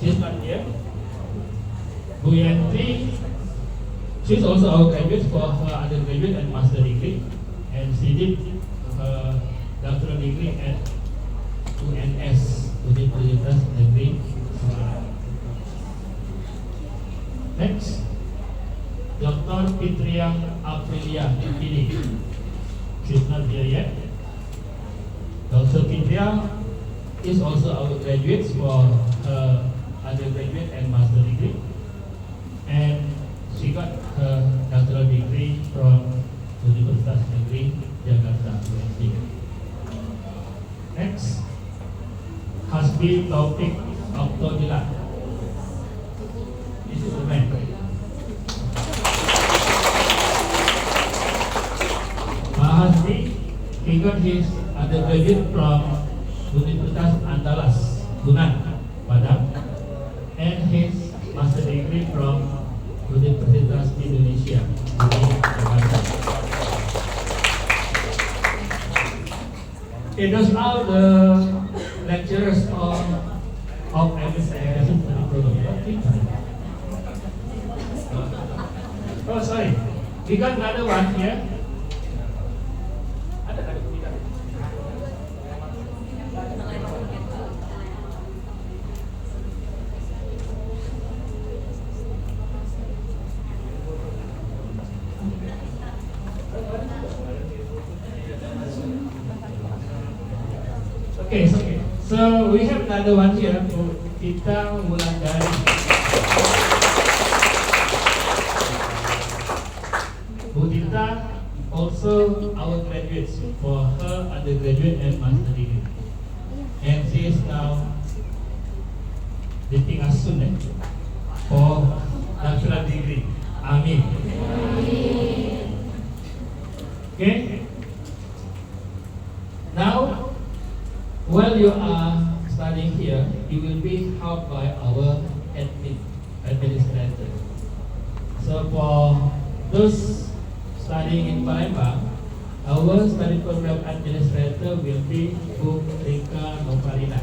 C: She's not here. Bu Yentri, she's also our graduate for her undergraduate and master degree, and she did her doctoral degree at UNS, Universitas Negeri Semarang. Next, Dr. Fitriya Aprilia MPD. She's not here yet. Dr. Fitriya is also our graduate for her undergraduate and master degree, and she got her doctoral degree from Universitas Negeri Jakarta UNJ. Next, Hasbi Taufik Oktodila. This is the man. Hasbi, he got his undergraduate from Universitas Andalas, Gunan, Padang, and his master degree from Universitas Indonesia, Jakarta. Okay, those are the lecturers of MSc program. Oh, sorry, we got another one here. Okay, so we have another one here, Bu Tita Wulandari. Bu Tita also our graduates for her undergraduate and master degree, and she is now dating us soon for doctoral degree. Amin. Okay. Now, while you are studying here, you will be helped by our administrator. So for those studying in Palembang, our study program administrator will be Bu Rika Novarina.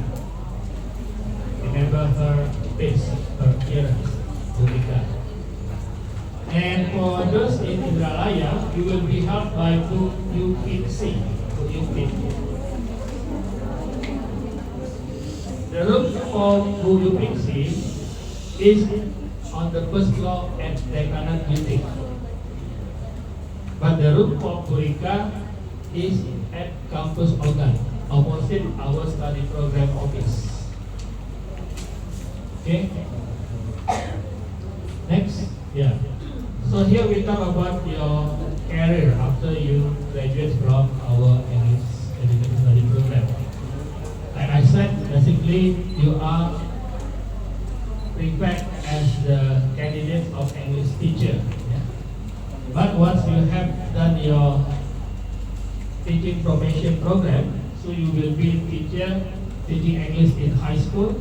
C: Remember her face, her appearance, Bu Rika. And for those in Indralaya, you will be helped by Bu Yupinsi. Bu Yupin. The room for Bu Yupinsi is on the first floor at Dekanan Building. But the room for Bu Rika is at Campus Ogan, opposite our study program office. Okay? Next, yeah. So here we talk about your career after you graduate from our English education study program. Like I said, basically you are prepared as the candidate of English teacher. Yeah? But once you have done your teaching formation program, so you will be teacher teaching English in high school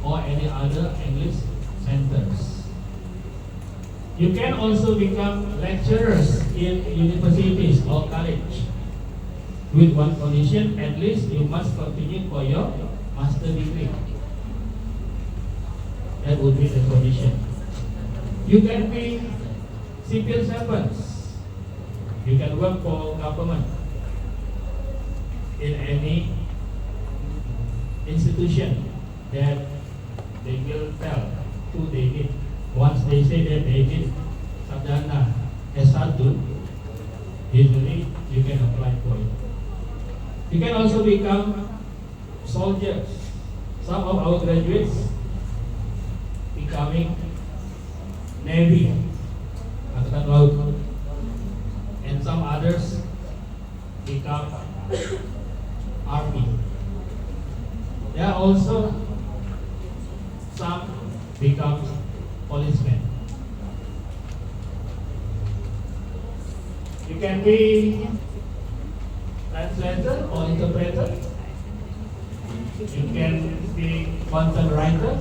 C: or any other English centers. You can also become lecturers in universities or college. With one condition, at least you must continue for your master degree. That would be the condition. You can be civil servants. You can work for government in any institution that they will tell who they need. Once they say that they need Sarjana S1, usually you can apply for it. You can also become soldiers. Some of our graduates becoming Navy, Angkatan Laut, and some others become Army. There are also some become policemen. You can be translator or interpreter. You can be content writer.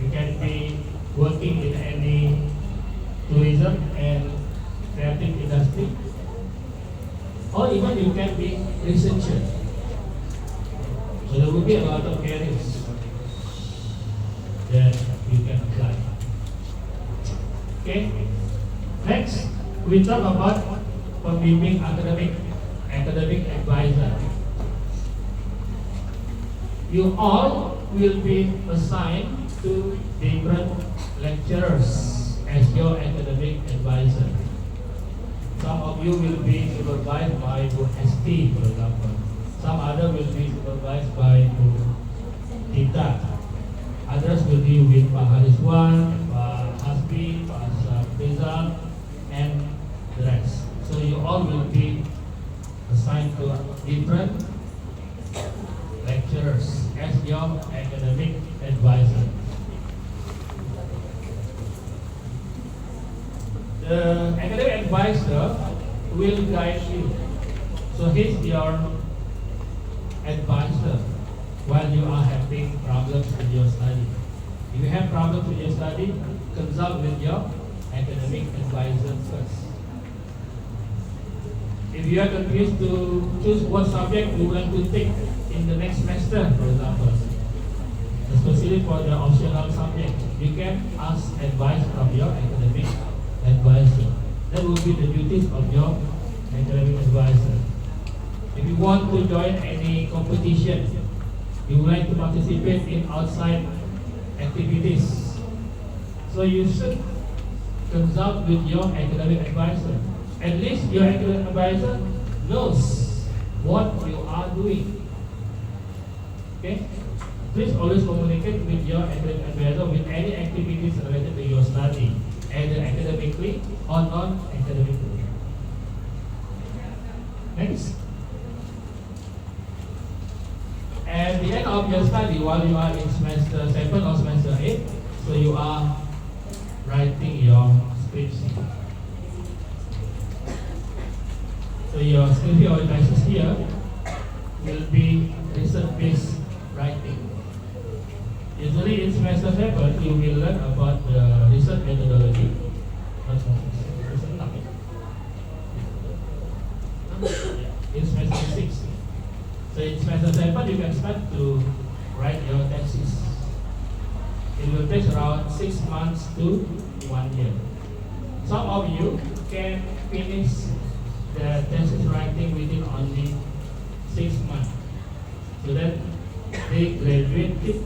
C: You can be working in any tourism and creative industry. Or even you can be researcher. So there will be a lot of careers that you can apply. Okay. Next, we talk about pembimbing academic advisor. You all will be assigned to different lecturers as your academic advisor. Some of you will be supervised by Bu ST, for example. Some other will be supervised by Bu Tita. Others will be with Pak Hariswan, Pak Hasbi, Pak Rizal, and the rest. So you all will be assigned to different lecturers as your academic advisor. The academic advisor will guide you. So he's your advisor while you are having problems with your study. If you have problems with your study, consult with your academic advisor first. If you are confused to choose what subject you want to take in the next semester, for example, especially for the optional subject, you can ask advice from your academic advisor. That will be the duties of your academic advisor. If you want to join any competition, you would like to participate in outside activities, so you should consult with your academic advisor. At least your academic advisor knows what you are doing. Okay? Please always communicate with your academic advisor with any activities related to your study, either academically or non-academically. Next. At the end of your study, while you are in semester 7 or semester 8, so you are writing your scripts. So your scripts or advices here will be research-based writing. Usually in semester 7, you will learn about the research methodology. In semester 6. So in semester 7, you can start to write your thesis. It will take around 6 months to 1 year. Some of you can finish the thesis writing within only 6 months. So that they graduated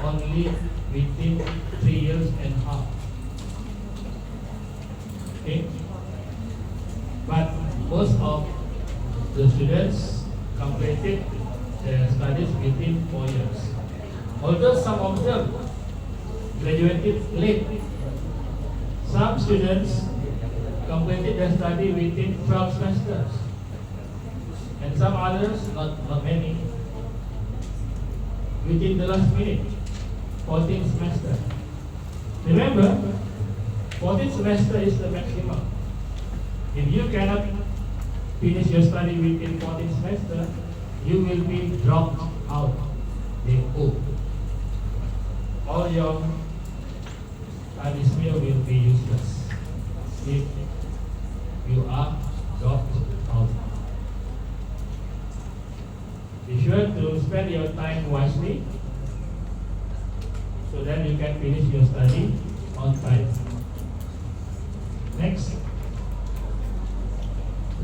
C: only within 3.5 years. Okay? But most of the students completed their studies within 4 years. Although some of them graduated late, some students completed their study within 12 semesters, and some others, not many, within the last minute, 14th semester. Remember, 14th semester is the maximum. If you cannot finish your study within 14th semester, you will be dropped out. All your studies here will be useless if you are dropped out. Be sure to spend your time wisely so that you can finish your study on time. Next.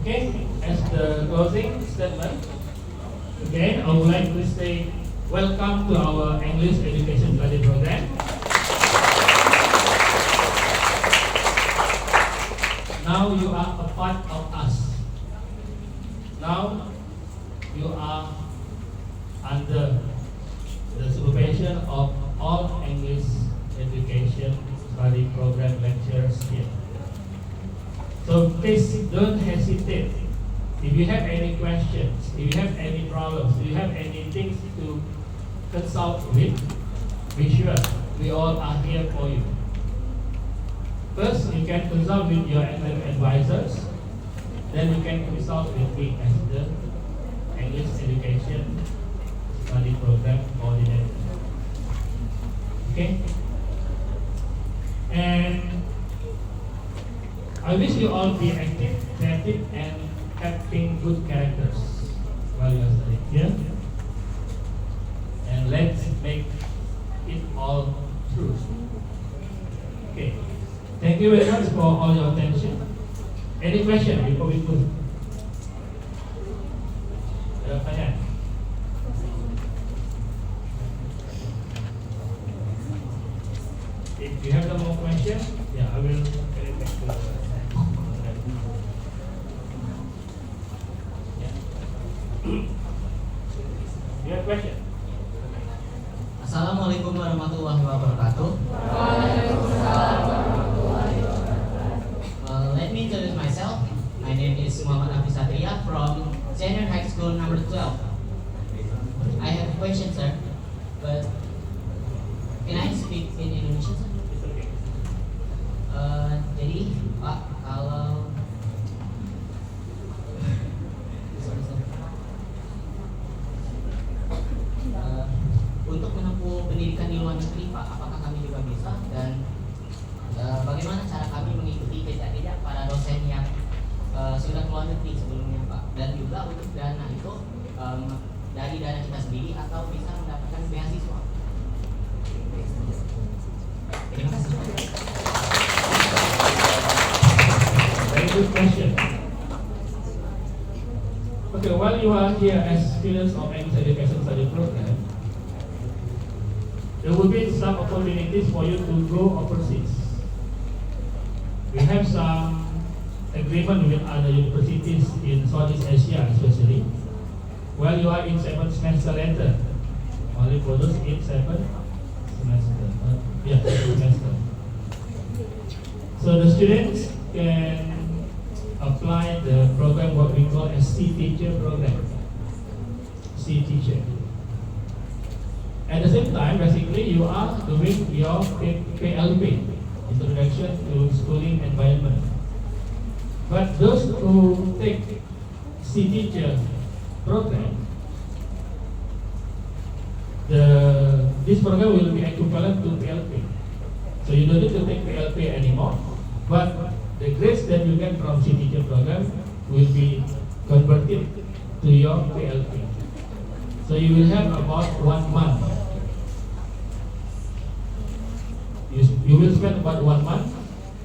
C: Okay, as the closing statement, again, I would like to say welcome to our English Education Study Program. Now you are a part of us. Now you are under the supervision of all English Education Study Program lecturers here. So please don't hesitate. If you have any questions, if you have any problems, if you have anything to consult with, be sure we all are here for you. First, you can consult with your academic advisors. then we can consult with me as the English Education Study Program Coordinator. Okay? And I wish you all be active, creative, and having good characters while you are studying here. And let's make it all true. Okay. Thank you very much for all your attention. Any question before we move? Pertanyaan? If you have no more questions, yeah, I will get it back to the You have question?
H: Assalamualaikum warahmatullahi wabarakatuh. Let me introduce myself. My name is Muhammad Hafiz Satria from Senior High School number 12. I have a question, sir, but can I speak in Indonesian, sir?
C: It's okay.
H: Jadi, Pak, kalau untuk menempuh pendidikan di luar negeri, Pak, apakah kami juga bisa, dan bagaimana cara kami mengikuti jejak-jejak para dosen yang sudah keluar negeri sebelumnya, Pak, dan juga untuk dana itu dari dana kita sendiri atau bisa mendapatkan beasiswa. Terima kasih.
C: Very good question. Okay, while you are here as students of English Education Study Program, there will be some opportunities for you to go overseas. We have some agreement with other universities in Southeast Asia, especially. While you are in 7th semester later, only for those in 7th semester. Semester. So the students can apply the program what we call as C Teacher program. C Teacher. At the same time, basically you are doing your PLP, Introduction to Schooling Environment. But those who take C Teacher program, this program will be equivalent to PLP. So you don't need to take PLP anymore, but the grades that you get from C Teacher program will be converted to your PLP. So you will have about 1 month. You will spend about 1 month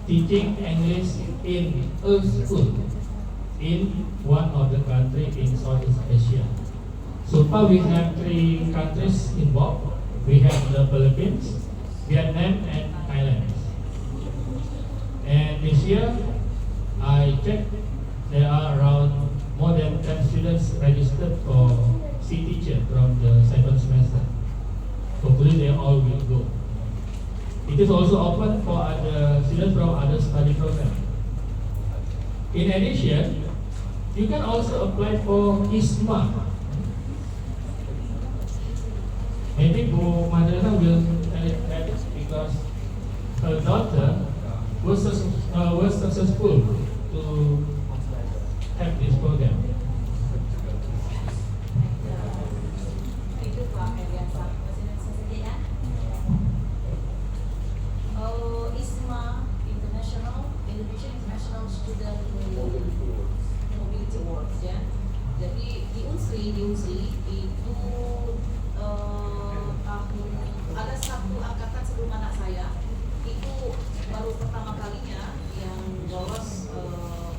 C: teaching English in a school in one of the countries in Southeast Asia. So far we have 3 countries involved. We have the Philippines, Vietnam, and Thailand. And this year, I checked, there are around more than 10 students registered for C Teacher from the 7th semester. Hopefully they all will go. It is also open for other students from other study programs. In addition, you can also apply for ISMA. Maybe Bu Madrena will tell it better because her daughter was successful to have this program.
I: Itu Pak Eriansa, saja ya. ISMA Indonesian International Student Mobility Awards ya. Jadi di Unsri itu tahun ada satu angkatan sebelum anak saya itu baru pertama kalinya yang lolos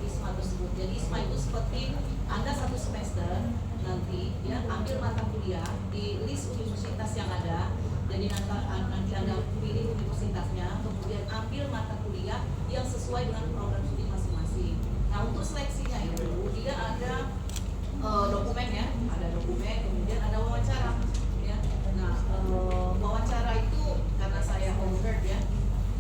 I: ISMA tersebut. Jadi ISMA itu seperti Anda 1 semester nanti ya ambil mata kuliah di list universitas yang ada. Jadi nanti Anda pilih universitasnya, kemudian ambil mata kuliah yang sesuai dengan program studi masing-masing. Nah untuk seleksinya itu dia ada dokumen ya, ada dokumen, kemudian ada wawancara ya. Nah wawancara itu karena saya overheard ya,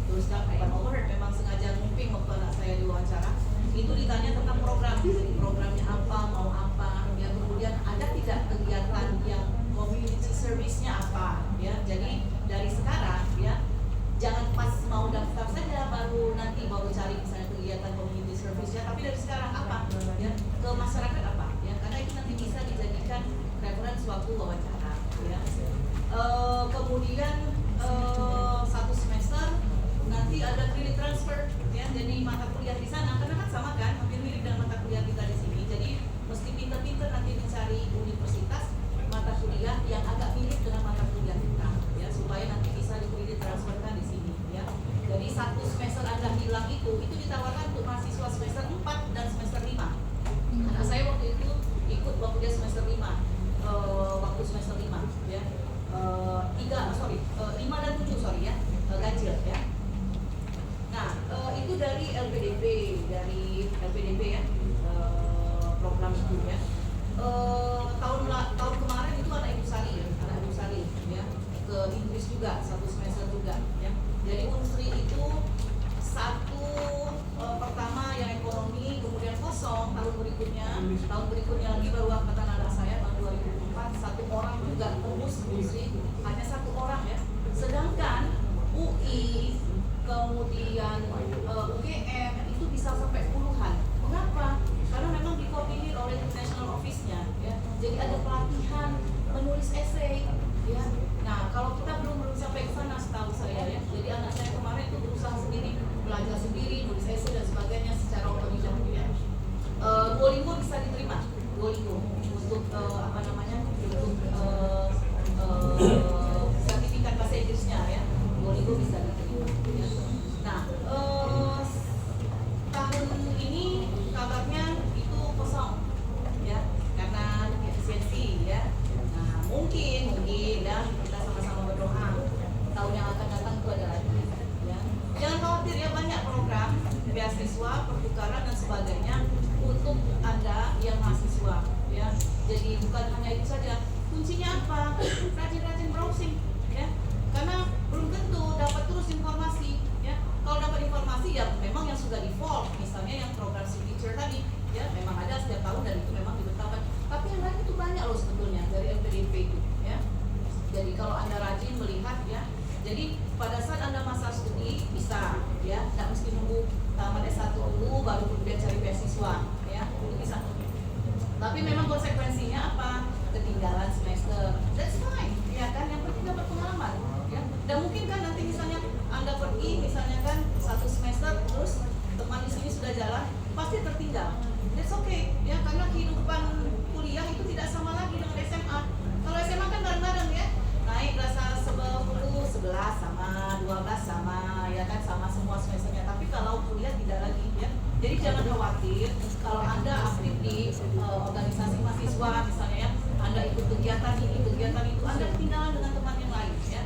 I: terus bukan overheard, memang sengaja ngumping waktu anak saya diwawancara, itu ditanya tentang program, jadi programnya apa, mau apa, ya kemudian ada tidak kegiatan yang community service-nya apa, ya. Jadi dari sekarang ya, jangan pas mau daftar saja baru nanti baru cari misalnya kegiatan community service-nya, tapi dari sekarang apa, ya kemudian satu semester nanti ada credit transfer ya, jadi mata kuliah di sana karena kan sama kan, hampir mirip dengan mata kuliah kita di sini. Jadi mesti pinter-pinter nanti mencari universitas mata kuliah yang agak mirip dengan mata kuliah kita ya, supaya nanti bisa di credit transferkan di sini ya. Jadi satu semester Anda hilang itu ditawarkan untuk mahasiswa semester 4 dan semester 5. Anak saya waktu itu ikut waktu dia semester 5, waktu semester 5 ya. 5 dan 7 ya, ganjil ya. Nah, itu dari LPDP ya, program itu ya. Tahun kemarin itu anak Ibu Sari ya, ke Inggris juga, satu semester juga ya. Jadi Unsri itu satu pertama yang ekonomi, kemudian kosong tahun berikutnya lagi baru angkatan anak saya tahun 2004 satu orang juga tembus Unsri, hanya satu orang ya. Sedangkan UI kemudian UGM itu bisa sampai puluhan. Mengapa? Karena memang dikoordinir oleh national office-nya ya. Jadi ada pelatihan menulis esai ya. Nah, kalau kita belum sampai ke sana setahu saya ya. Jadi anak saya kemarin itu berusaha sendiri, belajar sendiri, nulis esai dan sebagainya secara otodidak ya. Duolingo bisa diterima. Duolingo untuk sertifikat bahasa Inggrisnya ya. Duolingo bisa diterima ya. Nah, tahun ini kabarnya itu kosong ya, karena efisiensi ya. Nah, mungkin ya kita sama-sama berdoa tahun yang akan datang itu ada lagi ya. Jangan khawatir ya, banyak program beasiswa, pertukaran dan sebagainya untuk Anda yang mahasiswa ya. Jadi bukan hanya itu saja. Kuncinya apa? Rajin-rajin browsing ya. Karena belum tentu dapat terus informasi ya. Kalau dapat informasi ya memang yang sudah default, misalnya yang program signature tadi ya, memang ada setiap tahun dan itu memang diberitakan. Tapi yang lain itu banyak loh sebetulnya dari LPDP itu ya. Jadi kalau Anda rajin melihat ya, jadi pada saat Anda masa studi bisa ya, tidak mesti nunggu tamat S1 dulu baru kemudian cari beasiswa ya, itu bisa. Tapi memang konsekuensinya apa? Ketinggalan semester. That's fine ya kan, yang penting dapat pengalaman ya. Dan mungkin kan nanti misalnya Anda pergi misalnya kan satu semester terus teman di sini sudah jalan, pasti tertinggal. That's okay ya, karena kehidupan kuliah itu tidak sama lagi dengan SMA. Kalau SMA kan bareng-bareng ya, naik rasa 10, 11 sama 12 sama ya kan, sama semua semesternya. Tapi kalau kuliah tidak lagi ya. Jadi jangan khawatir kalau Anda aktif di organisasi mahasiswa misalnya ya, Anda ikut kegiatan ini, kegiatan itu, Anda ketinggalan dengan teman yang lain ya.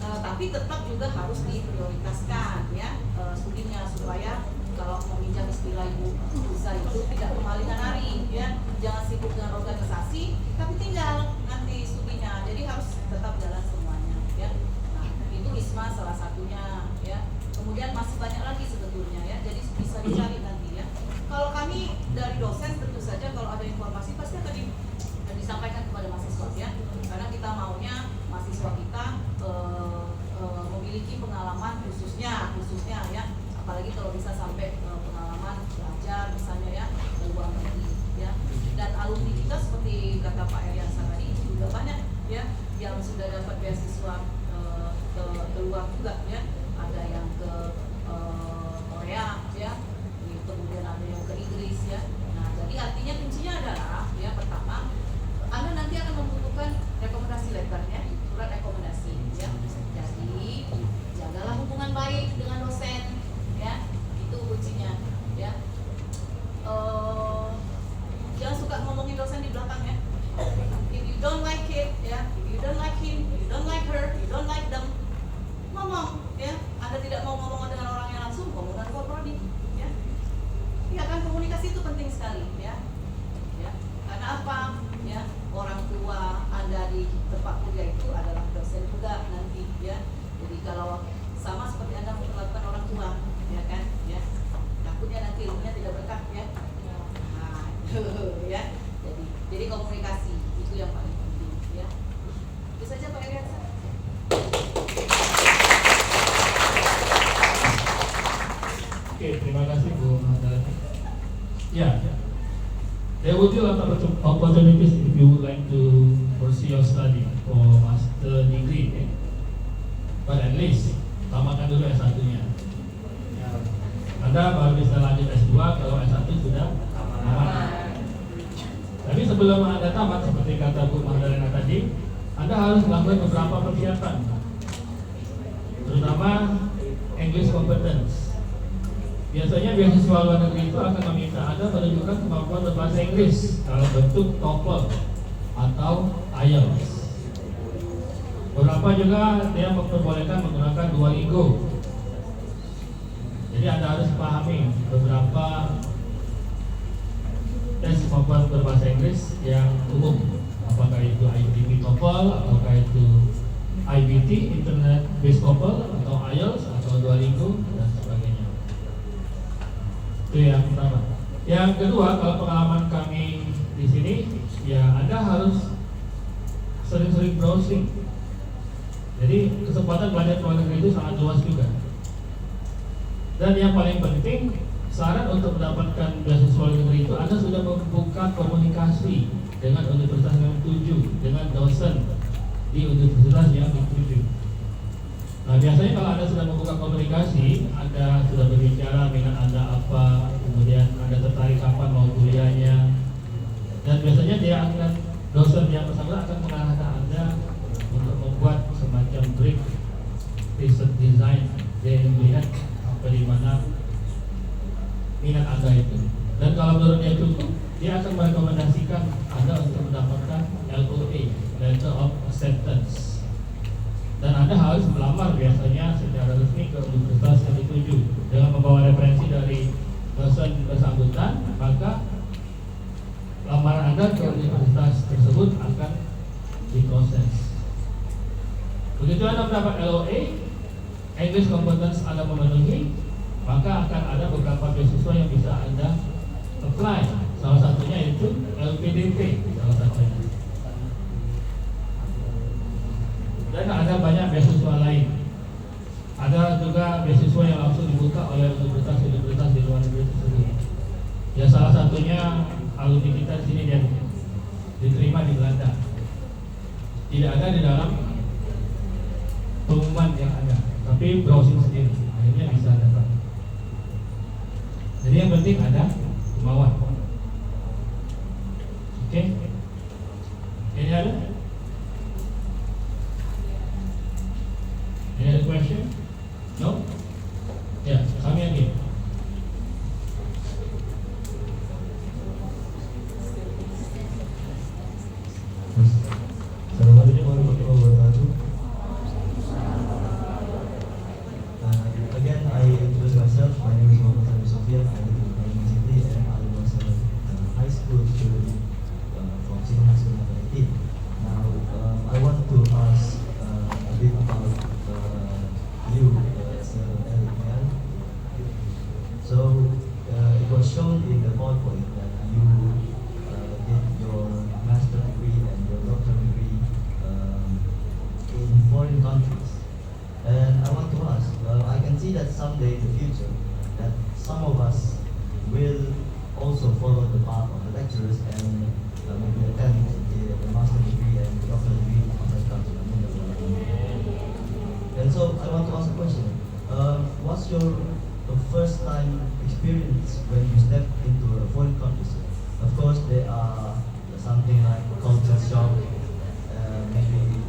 I: Tapi tetap juga harus diprioritaskan ya studinya, supaya kalau meminjam istilah Ibu bisa itu tidak kemalingan hari ya. Jangan sibuk dengan organisasi tapi tinggal nanti studinya. Jadi harus tetap jalan semuanya ya. Nah, itu ISMA salah satunya ya. Kemudian masih banyak lagi sebetulnya ya. Jadi bisa dicari nanti ya. Kalau kami dari dosen tentu saja kalau ada informasi pasti akan disampaikan kepada mahasiswa ya. Karena kita maunya mahasiswa kita memiliki pengalaman khususnya ya. Apalagi kalau bisa sampai pengalaman belajar misalnya ya ke luar negeri ya. Dan alumni kita seperti kata Pak Eriansa tadi juga banyak ya yang sudah dapat beasiswa ke luar juga ya. Ada yang ke Korea ya, kemudian ada yang ke Inggris ya. Nah, jadi artinya kuncinya adalah ya, pertama Anda nanti akan membutuhkan rekomendasi letter ya, surat rekomendasi ya. Jadi jagalah hubungan baik dengan dosen ya, itu kuncinya ya. Jangan suka ngomongin dosen di belakang ya. If you don't like it ya, if you don't like him, you don't like her, you don't like them, ngomong ya. Anda tidak mau ngomong dengan orang yang langsung, ngomong dengan prodi ya. Ya kan, komunikasi itu penting sekali ya. Ya. Karena apa? Ya, orang tua Anda di tempat kuliah itu adalah dosen juga nanti ya. Jadi kalau sama seperti Anda memperlakukan orang tua ya kan ya, takutnya nanti ilmunya tidak berkah ya. Nah, ya. Jadi komunikasi itu yang paling penting ya. Itu saja Pak Eriansa.
C: Oke, terima kasih Bu Madani. Ya, there will be a lot of opportunities if you would like to pursue your study for master degree. but at least tamatkan dulu S1-nya. Anda baru bisa lanjut S2 kalau S1 sudah tamat. Tapi sebelum Anda tamat, seperti kata Bu Magdalena tadi, Anda harus melakukan beberapa persiapan, terutama English competence. Biasanya beasiswa luar negeri itu akan meminta Anda menunjukkan kemampuan berbahasa Inggris dalam bentuk TOEFL atau IELTS. Beberapa juga dia memperbolehkan menggunakan Duolingo. Jadi Anda harus pahami beberapa tes kemampuan berbahasa Inggris yang umum, apakah itu ITB TOEFL, apakah itu IBT Internet Based TOEFL, atau IELTS, atau Duolingo dan sebagainya. Itu yang pertama. Yang kedua, kalau pengalaman kami di sini, ya Anda harus sering-sering browsing. Jadi kesempatan belajar luar negeri itu sangat luas juga. Dan yang paling penting, syarat untuk mendapatkan beasiswa luar negeri itu Anda sudah membuka komunikasi dengan universitas yang dituju, dengan dosen di universitas yang dituju. Nah, biasanya kalau Anda sudah membuka komunikasi, Anda sudah berbicara minat Anda apa, kemudian Anda tertarik kapan mau kuliahnya, dan biasanya dia akan, dosen yang bersangkutan akan mengarahkan Anda untuk membuat semacam brief research design. Dia melihat apa di mana minat Anda itu. Dan kalau menurut dia cukup, dia akan merekomendasikan Anda untuk mendapatkan LOA, Letter of Acceptance. Dan Anda harus melamar biasanya secara resmi ke universitas yang dituju dengan membawa referensi dari dosen bersangkutan, maka lamaran Anda ke universitas tersebut akan diproses. Begitu Anda mendapat LOA, English competence Anda memenuhi, maka akan ada beberapa beasiswa yang bisa Anda apply. Salah satunya itu LPDP, salah satunya. Dan ada banyak beasiswa lain. Ada juga beasiswa yang langsung dibuka oleh universitas-universitas di luar negeri tersebut. Ya, salah satunya alumni kita di sini yang diterima di Belanda. Tidak ada di dalam pengumuman yang ada, tapi browsing sendiri, akhirnya bisa dapat. Jadi yang penting ada kemauan. Oke? Ini ada? Any other question? No? Ya, kami lagi.
F: Assalamualaikum warahmatullahi wabarakatuh. Again, I introduce myself. My name is Muhammad Sami Sofian. I live in Palembang City, and I was a high school student from Sini High School number 18. Now, I want to ask a bit about you, Sir Eric Mel. So, it was shown in the PowerPoint that you did your master degree and your doctoral degree in foreign countries. And I want to ask, I can see that someday in the future that some of us will also follow the path of the lecturers and maybe attend the master degree and the doctoral degree in other countries. And so I want to ask a question. What's your first time experience when you step into a foreign country? Of course, there are something like culture shock, maybe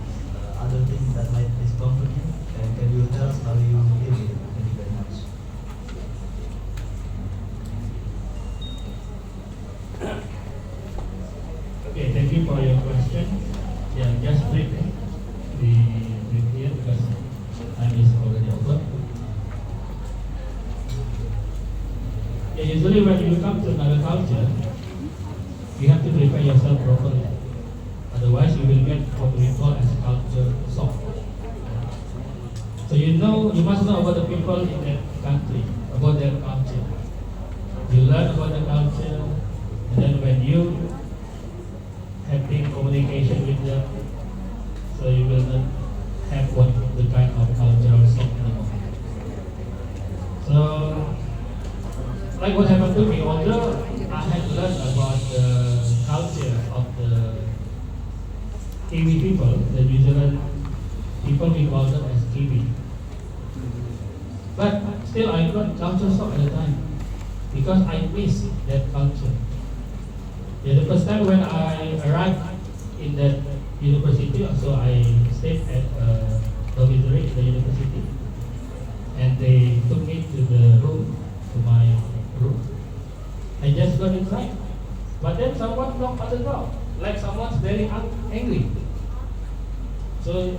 F: other things that might discomfort you. And can you tell us how you deal with it? Thank you very much.
C: Okay, thank you for your question. Yeah, just brief here because time is already over. Yeah, usually when you come to another culture, you have to prepare yourself properly. Otherwise, you will get what we call as culture shock. So you must know about the people in that country, about their culture. You learn about the culture, and then when you having communication with them, so you will not have what the kind of cultural shock anymore. So, like what happened to me, although I had learned about the culture of the Kiwi people, the New Zealand people, we call them as TV. But still, I got culture shock at the time because I miss that culture. Yeah, the first time when I arrived in that university, so I stayed at a dormitory in the university, and they took me to the room, to my room. I just got inside, but then someone knocked on the door, like someone's very angry. So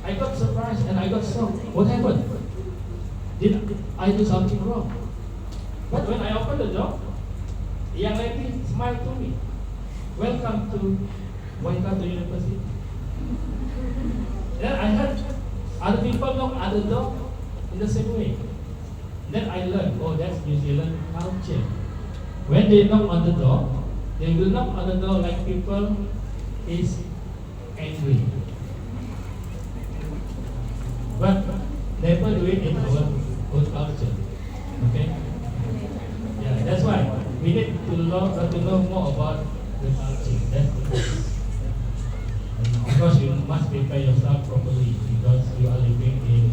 C: I got surprised and I got shocked. What happened? Did I do something wrong? But when I opened the door, the young lady smiled to me. Welcome to Waikato University. Then I heard other people knock at the door in the same way. Then I learned, oh, that's New Zealand culture. When they knock on the door, they will knock on the door like people is angry. But never do it in our own culture. Okay? Yeah, that's why we need to know more about the culture. That's the thing. Of course, you must prepare yourself properly because you are living in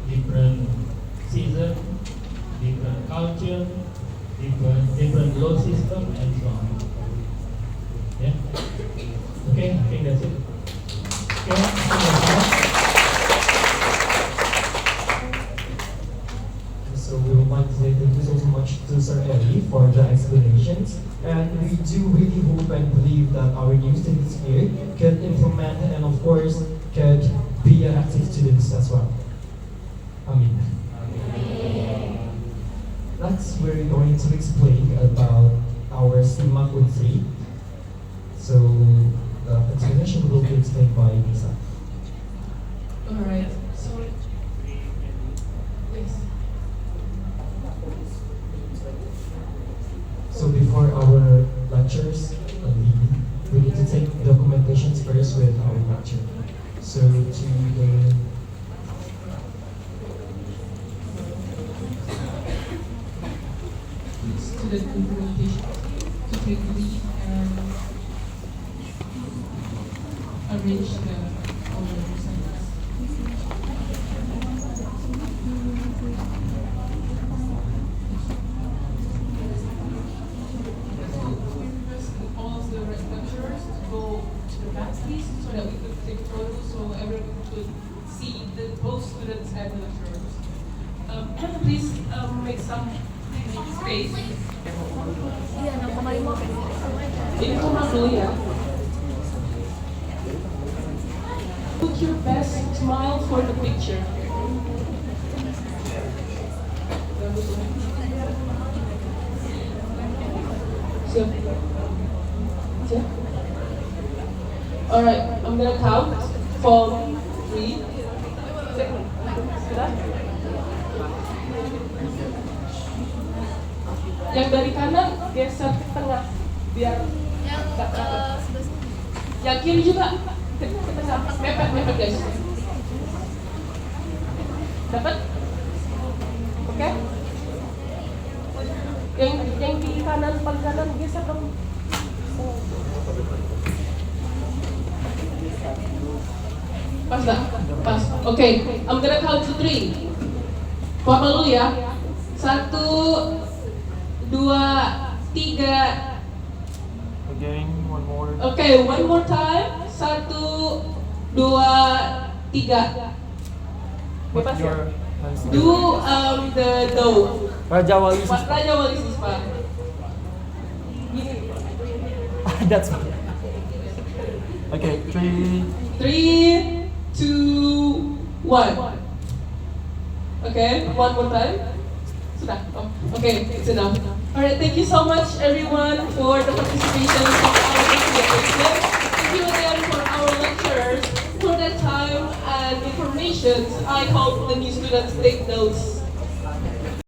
C: different season, different culture, different law system, and so on. Yeah. Okay, I think that's it. Okay.
A: So we would like to say thank you so much to Sir Eli for the explanations, and we do really hope and believe that our new students here can implement and of course can be active students as well. Amen. Next, we're going to explain about our STEAM Code 3. So the explanation will be explained by Lisa.
B: Alright, so yes.
A: So before our lectures, we need to take documentations first with our lecture. So to the
B: Student implementation to take lead and arrange the all the assignments. All of the lecturers to go to the back please so that we could take photos so everyone could see both students and the lecturers. Please make some space. Ini kurang dulu ya. Put your best smile for the picture. Siap. Siap. Alright, I'm gonna count from 3. Sudah? Yang dari kanan geser ke tengah biar nggak rapat. Yang kiri juga ke tengah, mepet guys. Dapat? Oke? Yang di kanan paling kanan geser dong. Pas nggak? Pas. Oke, I'm gonna count to 3. Papa dulu ya. 1, 2, 3.
G: Again, one more.
B: Okay, one more time. 1, 2, 3. Bebas ya? Do the do.
G: Raja Wali Siswa.
B: Raja Wali Siswa. Gini.
G: That's one. Okay, 3.
B: 3, 2, 1. Okay, one more time. Sudah. Oh, okay, it's enough. Alright, thank you so much everyone for the participation of our presentation. Thank you again for our lecturers for that time and information. I hope the new students take notes.